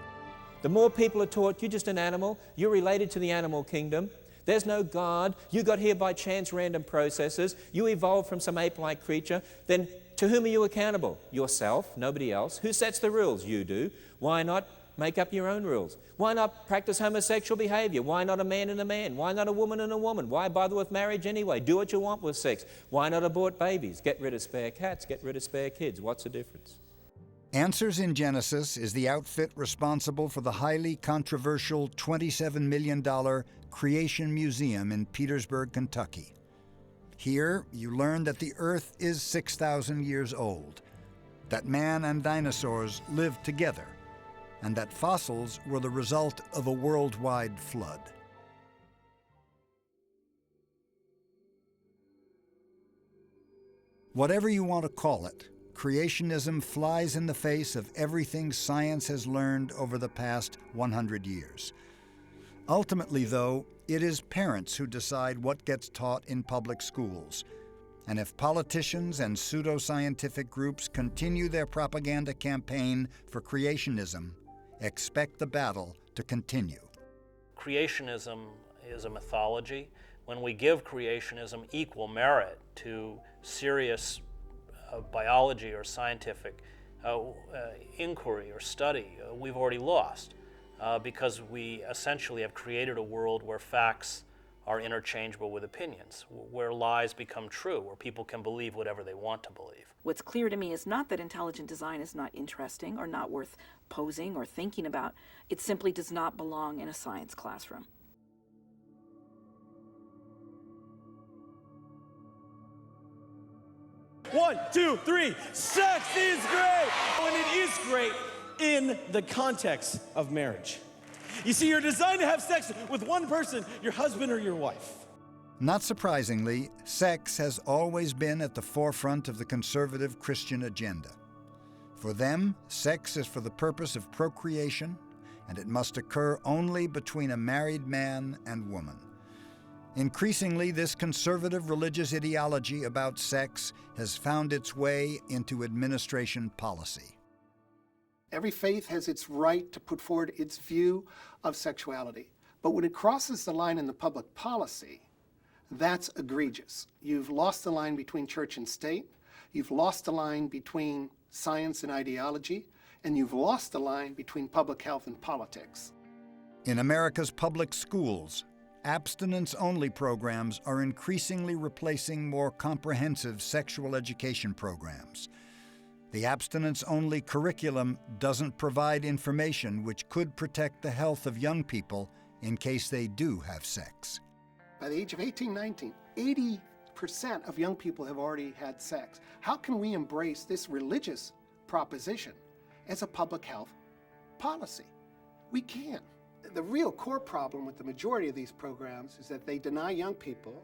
The more people are taught you're just an animal, you're related to the animal kingdom, there's no God, you got here by chance random processes, you evolved from some ape-like creature, then to whom are you accountable? Yourself, nobody else. Who sets the rules? You do. Why not make up your own rules? Why not practice homosexual behavior? Why not a man and a man? Why not a woman and a woman? Why bother with marriage anyway? Do what you want with sex. Why not abort babies? Get rid of spare cats, get rid of spare kids. What's the difference? Answers in Genesis is the outfit responsible for the highly controversial $27 million Creation Museum in Petersburg, Kentucky. Here, you learn that the Earth is 6,000 years old, that man and dinosaurs lived together, and that fossils were the result of a worldwide flood. Whatever you want to call it, creationism flies in the face of everything science has learned over the past 100 years. Ultimately, though, it is parents who decide what gets taught in public schools. And if politicians and pseudoscientific groups continue their propaganda campaign for creationism, expect the battle to continue. Creationism is a mythology. When we give creationism equal merit to serious biology or scientific inquiry or study, we've already lost. Because we essentially have created a world where facts are interchangeable with opinions, where lies become true, where people can believe whatever they want to believe. What's clear to me is not that intelligent design is not interesting or not worth posing or thinking about. It simply does not belong in a science classroom. One, two, three. Sex is great, and it is great in the context of marriage. You see, you're designed to have sex with one person, your husband or your wife. Not surprisingly, sex has always been at the forefront of the conservative Christian agenda. For them, sex is for the purpose of procreation, and it must occur only between a married man and woman. Increasingly, this conservative religious ideology about sex has found its way into administration policy. Every faith has its right to put forward its view of sexuality. But when it crosses the line in the public policy, that's egregious. You've lost the line between church and state. You've lost the line between science and ideology. And you've lost the line between public health and politics. In America's public schools, abstinence-only programs are increasingly replacing more comprehensive sexual education programs. The abstinence-only curriculum doesn't provide information which could protect the health of young people in case they do have sex. By the age of 18, 19, 80% of young people have already had sex. How can we embrace this religious proposition as a public health policy? We can't. The real core problem with the majority of these programs is that they deny young people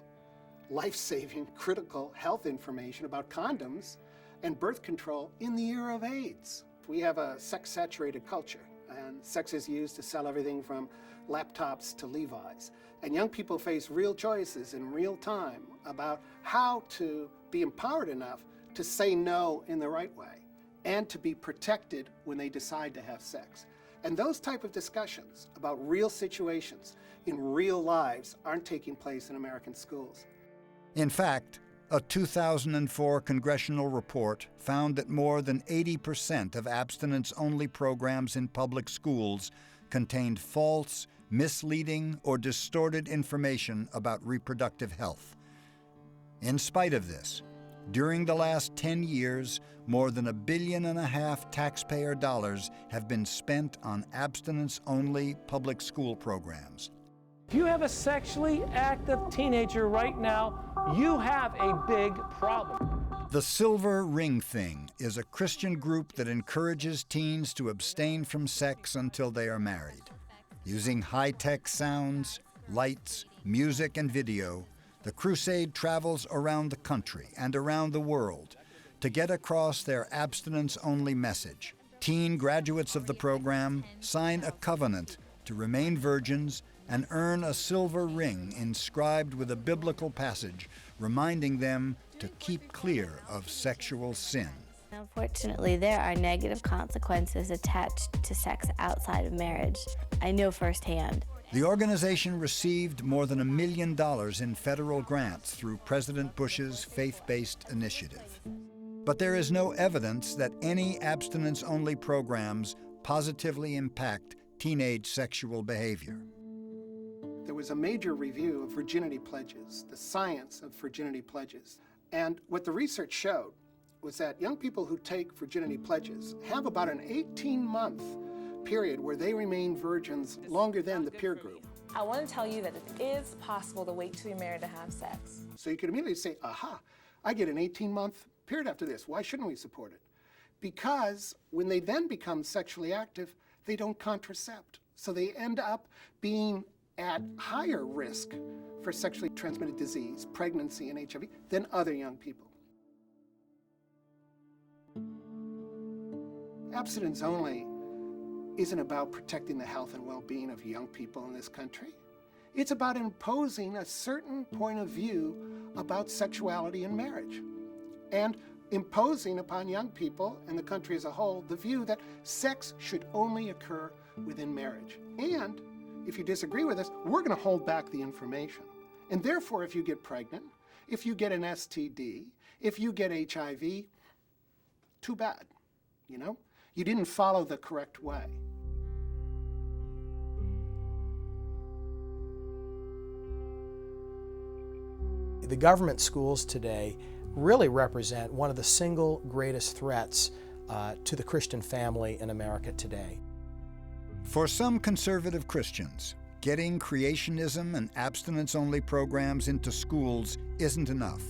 life-saving, critical health information about condoms and birth control in the era of AIDS. We have a sex-saturated culture, and sex is used to sell everything from laptops to Levi's. And young people face real choices in real time about how to be empowered enough to say no in the right way and to be protected when they decide to have sex. And those type of discussions about real situations in real lives aren't taking place in American schools. In fact, a 2004 congressional report found that more than 80% of abstinence-only programs in public schools contained false, misleading, or distorted information about reproductive health. In spite of this, during the last 10 years, more than $1.5 billion taxpayer dollars have been spent on abstinence-only public school programs. If you have a sexually active teenager right now, you have a big problem. The Silver Ring Thing is a Christian group that encourages teens to abstain from sex until they are married. Using high-tech sounds, lights, music, and video, the crusade travels around the country and around the world to get across their abstinence-only message. Teen graduates of the program sign a covenant to remain virgins and earn a silver ring inscribed with a biblical passage reminding them to keep clear of sexual sin. Unfortunately, there are negative consequences attached to sex outside of marriage. I know firsthand. The organization received more than $1 million in federal grants through President Bush's faith-based initiative. But there is no evidence that any abstinence-only programs positively impact teenage sexual behavior. There was a major review of virginity pledges, the science of virginity pledges. And what the research showed was that young people who take virginity pledges have about an 18-month period where they remain virgins longer than the peer group. I want to tell you that it is possible to wait till you're married to have sex. So you can immediately say, aha, I get an 18-month period after this. Why shouldn't we support it? Because when they then become sexually active, they don't contracept. So they end up being at higher risk for sexually transmitted disease, pregnancy, and HIV than other young people. Abstinence only isn't about protecting the health and well-being of young people in this country. It's about imposing a certain point of view about sexuality and marriage, and imposing upon young people and the country as a whole the view that sex should only occur within marriage. And if you disagree with us, we're going to hold back the information. And therefore, if you get pregnant, if you get an STD, if you get HIV, too bad, you know? You didn't follow the correct way. The government schools today really represent one of the single greatest threats to the Christian family in America today. For some conservative Christians, getting creationism and abstinence-only programs into schools isn't enough.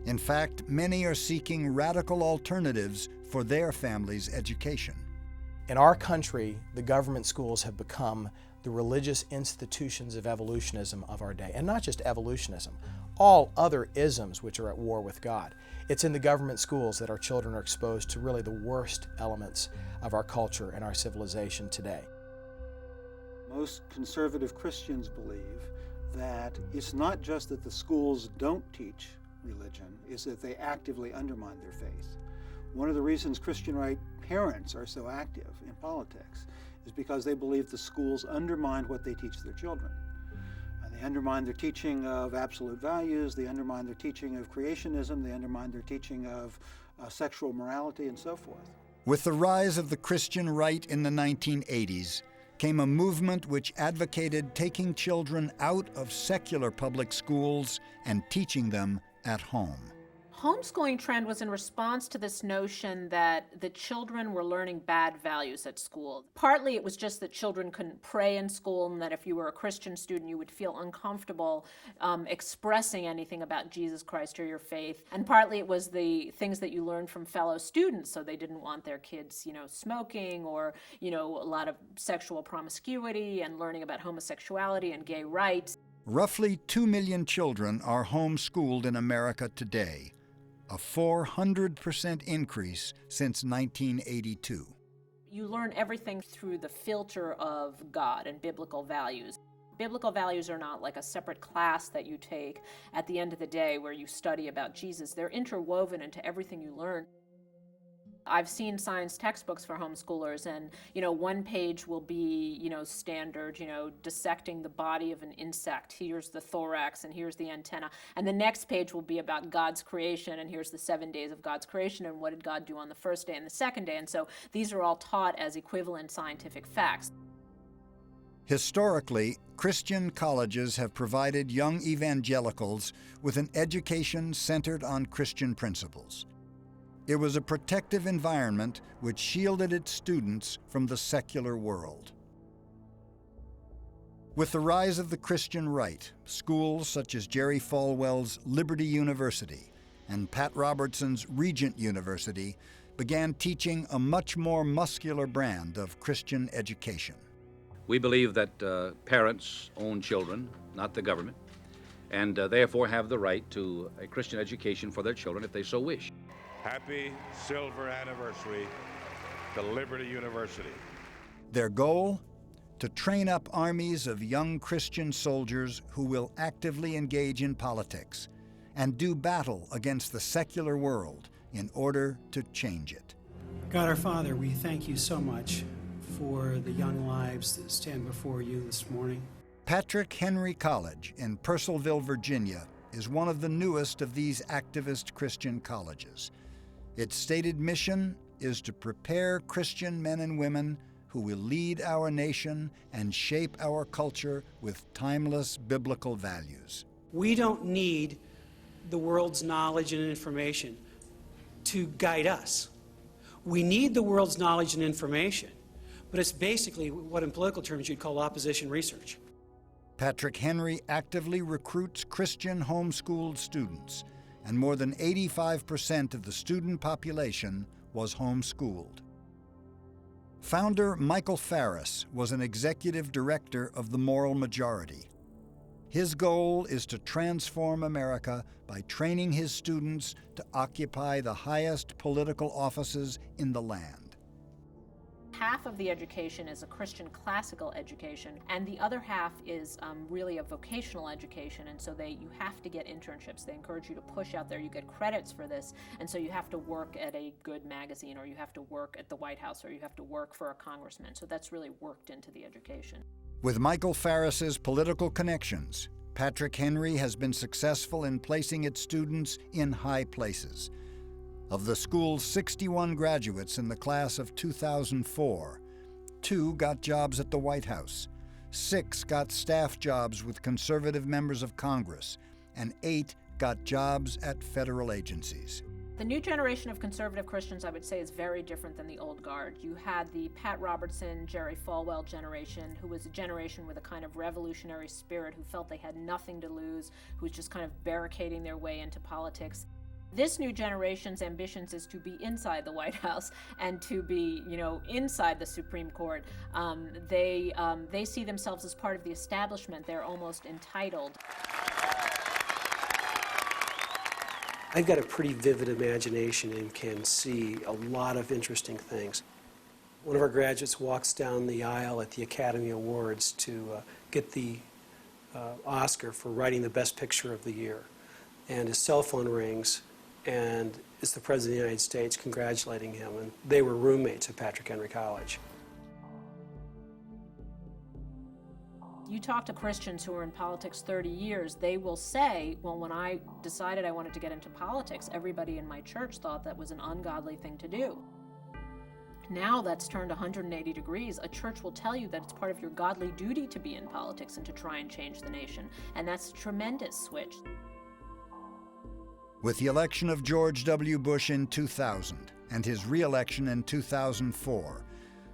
In fact, many are seeking radical alternatives for their family's education. In our country, the government schools have become the religious institutions of evolutionism of our day. And not just evolutionism, all other isms which are at war with God. It's in the government schools that our children are exposed to really the worst elements of our culture and our civilization today. Most conservative Christians believe that it's not just that the schools don't teach religion, it's that they actively undermine their faith. One of the reasons Christian right parents are so active in politics is because they believe the schools undermine what they teach their children. They undermine their teaching of absolute values, they undermine their teaching of creationism, they undermine their teaching of sexual morality and so forth. With the rise of the Christian right in the 1980s, came a movement which advocated taking children out of secular public schools and teaching them at home. Homeschooling trend was in response to this notion that the children were learning bad values at school. Partly it was just that children couldn't pray in school, and that if you were a Christian student you would feel uncomfortable expressing anything about Jesus Christ or your faith. And partly it was the things that you learned from fellow students, so they didn't want their kids, smoking or, a lot of sexual promiscuity and learning about homosexuality and gay rights. Roughly 2 million children are homeschooled in America today, a 400% increase since 1982. You learn everything through the filter of God and biblical values. Biblical values are not like a separate class that you take at the end of the day where you study about Jesus. They're interwoven into everything you learn. I've seen science textbooks for homeschoolers, and one page will be standard, dissecting the body of an insect. Here's the thorax and here's the antenna. And the next page will be about God's creation, and here's the 7 days of God's creation and what did God do on the first day and the second day. And so these are all taught as equivalent scientific facts. Historically, Christian colleges have provided young evangelicals with an education centered on Christian principles. It was a protective environment which shielded its students from the secular world. With the rise of the Christian right, schools such as Jerry Falwell's Liberty University and Pat Robertson's Regent University began teaching a much more muscular brand of Christian education. We believe that parents own children, not the government, and therefore have the right to a Christian education for their children if they so wish. Happy silver anniversary to Liberty University. Their goal? To train up armies of young Christian soldiers who will actively engage in politics and do battle against the secular world in order to change it. God our Father, we thank you so much for the young lives that stand before you this morning. Patrick Henry College in Purcellville, Virginia, is one of the newest of these activist Christian colleges. Its stated mission is to prepare Christian men and women who will lead our nation and shape our culture with timeless biblical values. We don't need the world's knowledge and information to guide us. We need the world's knowledge and information, but it's basically what in political terms you'd call opposition research. Patrick Henry actively recruits Christian homeschooled students, and more than 85% of the student population was homeschooled. Founder Michael Farris was an executive director of the Moral Majority. His goal is to transform America by training his students to occupy the highest political offices in the land. Half of the education is a Christian classical education, and the other half is really a vocational education, and so you have to get internships. They encourage you to push out there. You get credits for this, and so you have to work at a good magazine, or you have to work at the White House, or you have to work for a congressman. So that's really worked into the education. With Michael Farris's political connections, Patrick Henry has been successful in placing its students in high places. Of the school's 61 graduates in the class of 2004, 2 got jobs at the White House, 6 got staff jobs with conservative members of Congress, and 8 got jobs at federal agencies. The new generation of conservative Christians, I would say, is very different than the old guard. You had the Pat Robertson, Jerry Falwell generation, who was a generation with a kind of revolutionary spirit, who felt they had nothing to lose, who was just kind of barricading their way into politics. This new generation's ambitions is to be inside the White House and to be, inside the Supreme Court. They see themselves as part of the establishment. They're almost entitled. I've got a pretty vivid imagination and can see a lot of interesting things. One of our graduates walks down the aisle at the Academy Awards to get the Oscar for writing the Best Picture of the Year. And his cell phone rings, and it's the President of the United States congratulating him. And they were roommates at Patrick Henry College. You talk to Christians who are in politics 30 years, they will say, well, when I decided I wanted to get into politics, everybody in my church thought that was an ungodly thing to do. Now that's turned 180 degrees. A church will tell you that it's part of your godly duty to be in politics and to try and change the nation. And that's a tremendous switch. With the election of George W. Bush in 2000 and his re-election in 2004,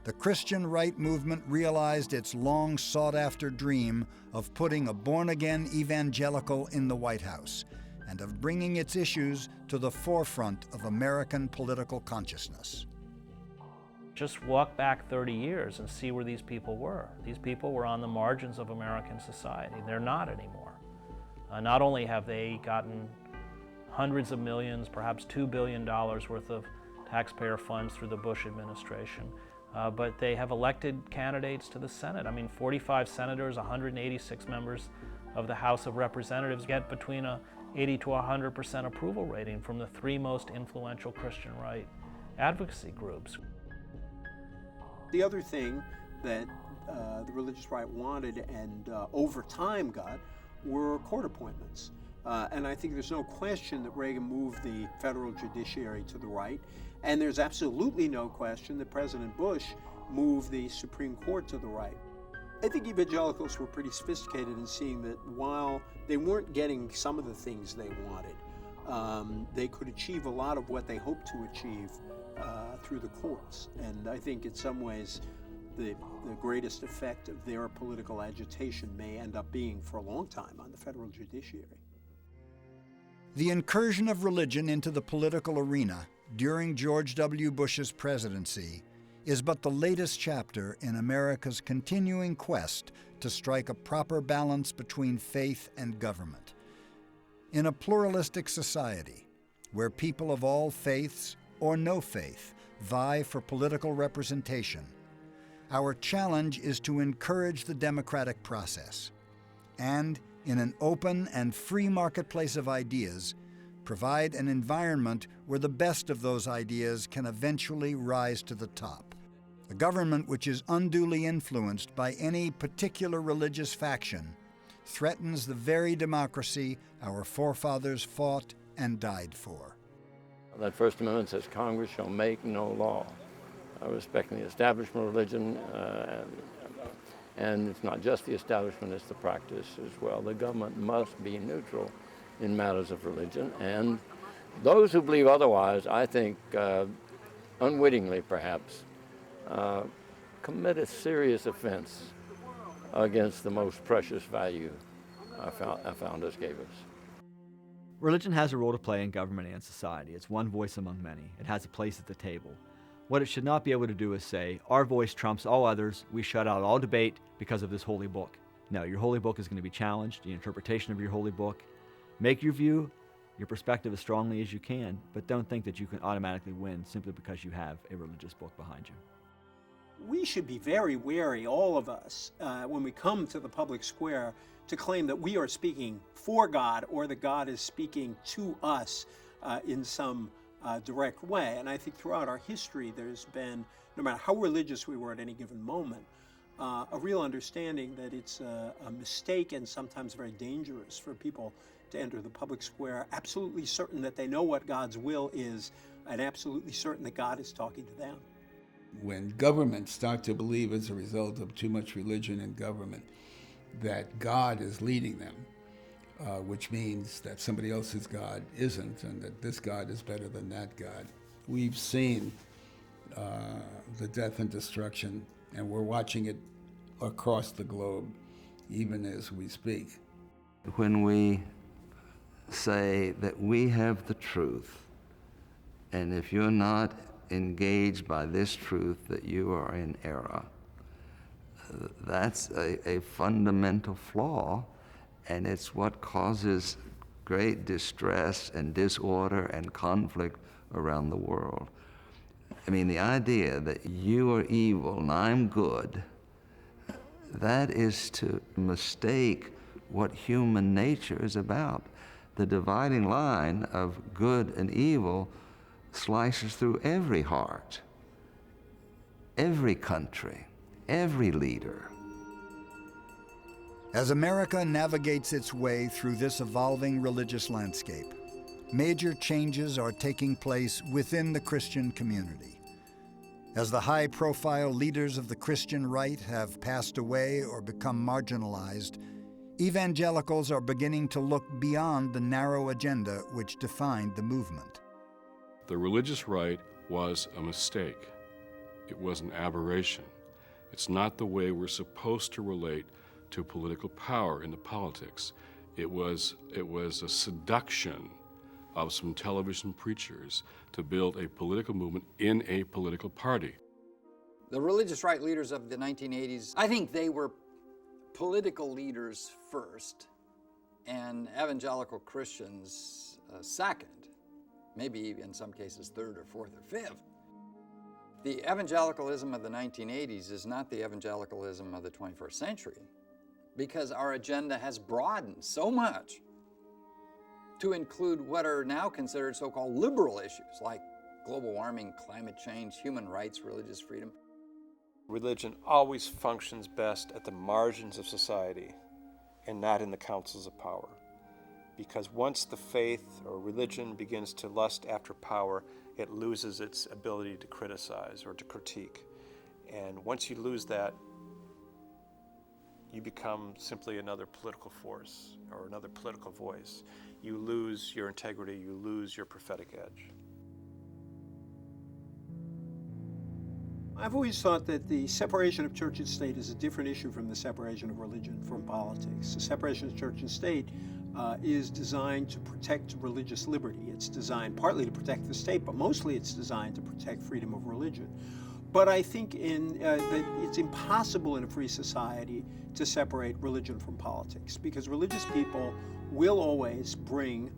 the Christian right movement realized its long sought-after dream of putting a born-again evangelical in the White House and of bringing its issues to the forefront of American political consciousness. Just walk back 30 years and see where these people were. These people were on the margins of American society. They're not anymore. Not only have they gotten hundreds of millions, perhaps $2 billion worth of taxpayer funds through the Bush administration, but they have elected candidates to the Senate. 45 senators, 186 members of the House of Representatives get between a 80 to 100% approval rating from the three most influential Christian right advocacy groups. The other thing that the religious right wanted and over time got were court appointments. And I think there's no question that Reagan moved the federal judiciary to the right, and there's absolutely no question that President Bush moved the Supreme Court to the right. I think evangelicals were pretty sophisticated in seeing that while they weren't getting some of the things they wanted, they could achieve a lot of what they hoped to achieve through the courts. And I think in some ways the greatest effect of their political agitation may end up being for a long time on the federal judiciary. The incursion of religion into the political arena during George W. Bush's presidency is but the latest chapter in America's continuing quest to strike a proper balance between faith and government. In a pluralistic society where people of all faiths or no faith vie for political representation, our challenge is to encourage the democratic process and, in an open and free marketplace of ideas, provide an environment where the best of those ideas can eventually rise to the top. A government which is unduly influenced by any particular religious faction threatens the very democracy our forefathers fought and died for. That First Amendment says Congress shall make no law respecting the establishment of religion, and it's not just the establishment, it's the practice as well. The government must be neutral in matters of religion, and those who believe otherwise, I think, unwittingly perhaps, commit a serious offense against the most precious value our founders gave us. Religion has a role to play in government and society. It's one voice among many. It has a place at the table. What it should not be able to do is say, our voice trumps all others, we shut out all debate because of this holy book. No, your holy book is going to be challenged, the interpretation of your holy book. Make your view, your perspective as strongly as you can, but don't think that you can automatically win simply because you have a religious book behind you. We should be very wary, all of us, when we come to the public square, to claim that we are speaking for God or that God is speaking to us in some direct way. And I think throughout our history there's been, no matter how religious we were at any given moment, a real understanding that it's a mistake and sometimes very dangerous for people to enter the public square absolutely certain that they know what God's will is and absolutely certain that God is talking to them. When governments start to believe as a result of too much religion in government that God is leading them, which means that somebody else's God isn't, and that this God is better than that God. We've seen the death and destruction, and we're watching it across the globe, even as we speak. When we say that we have the truth, and if you're not engaged by this truth, that you are in error. That's a fundamental flaw, and it's what causes great distress and disorder and conflict around the world. I mean, the idea that you are evil and I'm good, that is to mistake what human nature is about. The dividing line of good and evil slices through every heart, every country, every leader. As America navigates its way through this evolving religious landscape, major changes are taking place within the Christian community. As the high-profile leaders of the Christian right have passed away or become marginalized, evangelicals are beginning to look beyond the narrow agenda which defined the movement. The religious right was a mistake. It was an aberration. It's not the way we're supposed to relate to political power in the politics. It was a seduction of some television preachers to build a political movement in a political party. The religious right leaders of the 1980s, I think they were political leaders first, and evangelical Christians second, maybe in some cases third or fourth or fifth. The evangelicalism of the 1980s is not the evangelicalism of the 21st century, because our agenda has broadened so much to include what are now considered so-called liberal issues like global warming, climate change, human rights, religious freedom. Religion always functions best at the margins of society and not in the councils of power. Because once the faith or religion begins to lust after power, it loses its ability to criticize or to critique. And once you lose that, you become simply another political force or another political voice. You lose your integrity, you lose your prophetic edge. I've always thought that the separation of church and state is a different issue from the separation of religion from politics. The separation of church and state is designed to protect religious liberty. It's designed partly to protect the state, but mostly it's designed to protect freedom of religion. But I think that it's impossible in a free society to separate religion from politics, because religious people will always bring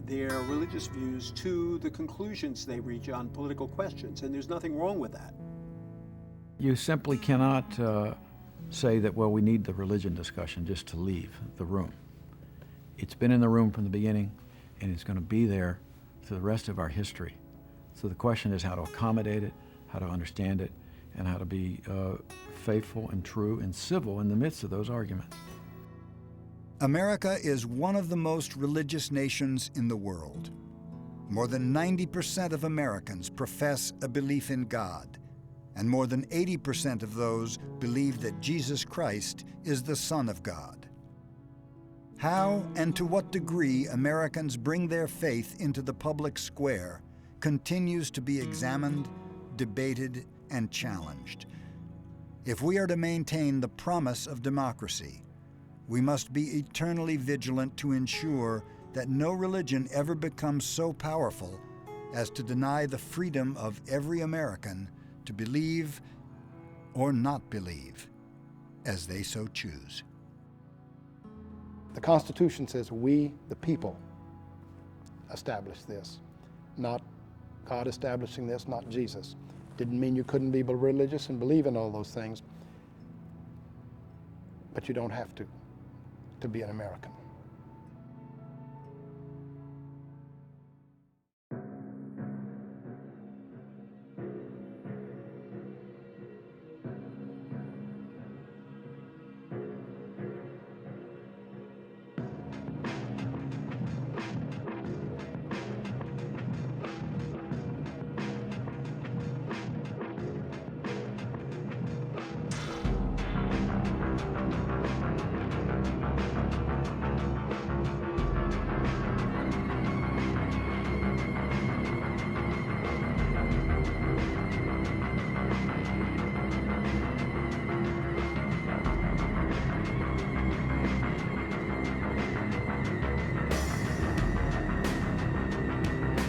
their religious views to the conclusions they reach on political questions, and there's nothing wrong with that. You simply cannot say that, well, we need the religion discussion just to leave the room. It's been in the room from the beginning, and it's going to be there for the rest of our history. So the question is how to accommodate it, how to understand it, and how to be faithful and true and civil in the midst of those arguments. America is one of the most religious nations in the world. More than 90% of Americans profess a belief in God, and more than 80% of those believe that Jesus Christ is the Son of God. How and to what degree Americans bring their faith into the public square continues to be examined, debated, and challenged. If we are to maintain the promise of democracy, we must be eternally vigilant to ensure that no religion ever becomes so powerful as to deny the freedom of every American to believe or not believe as they so choose. The Constitution says we, the people, establish this, not God establishing this, not Jesus. Didn't mean you couldn't be religious and believe in all those things, but you don't have to be an American.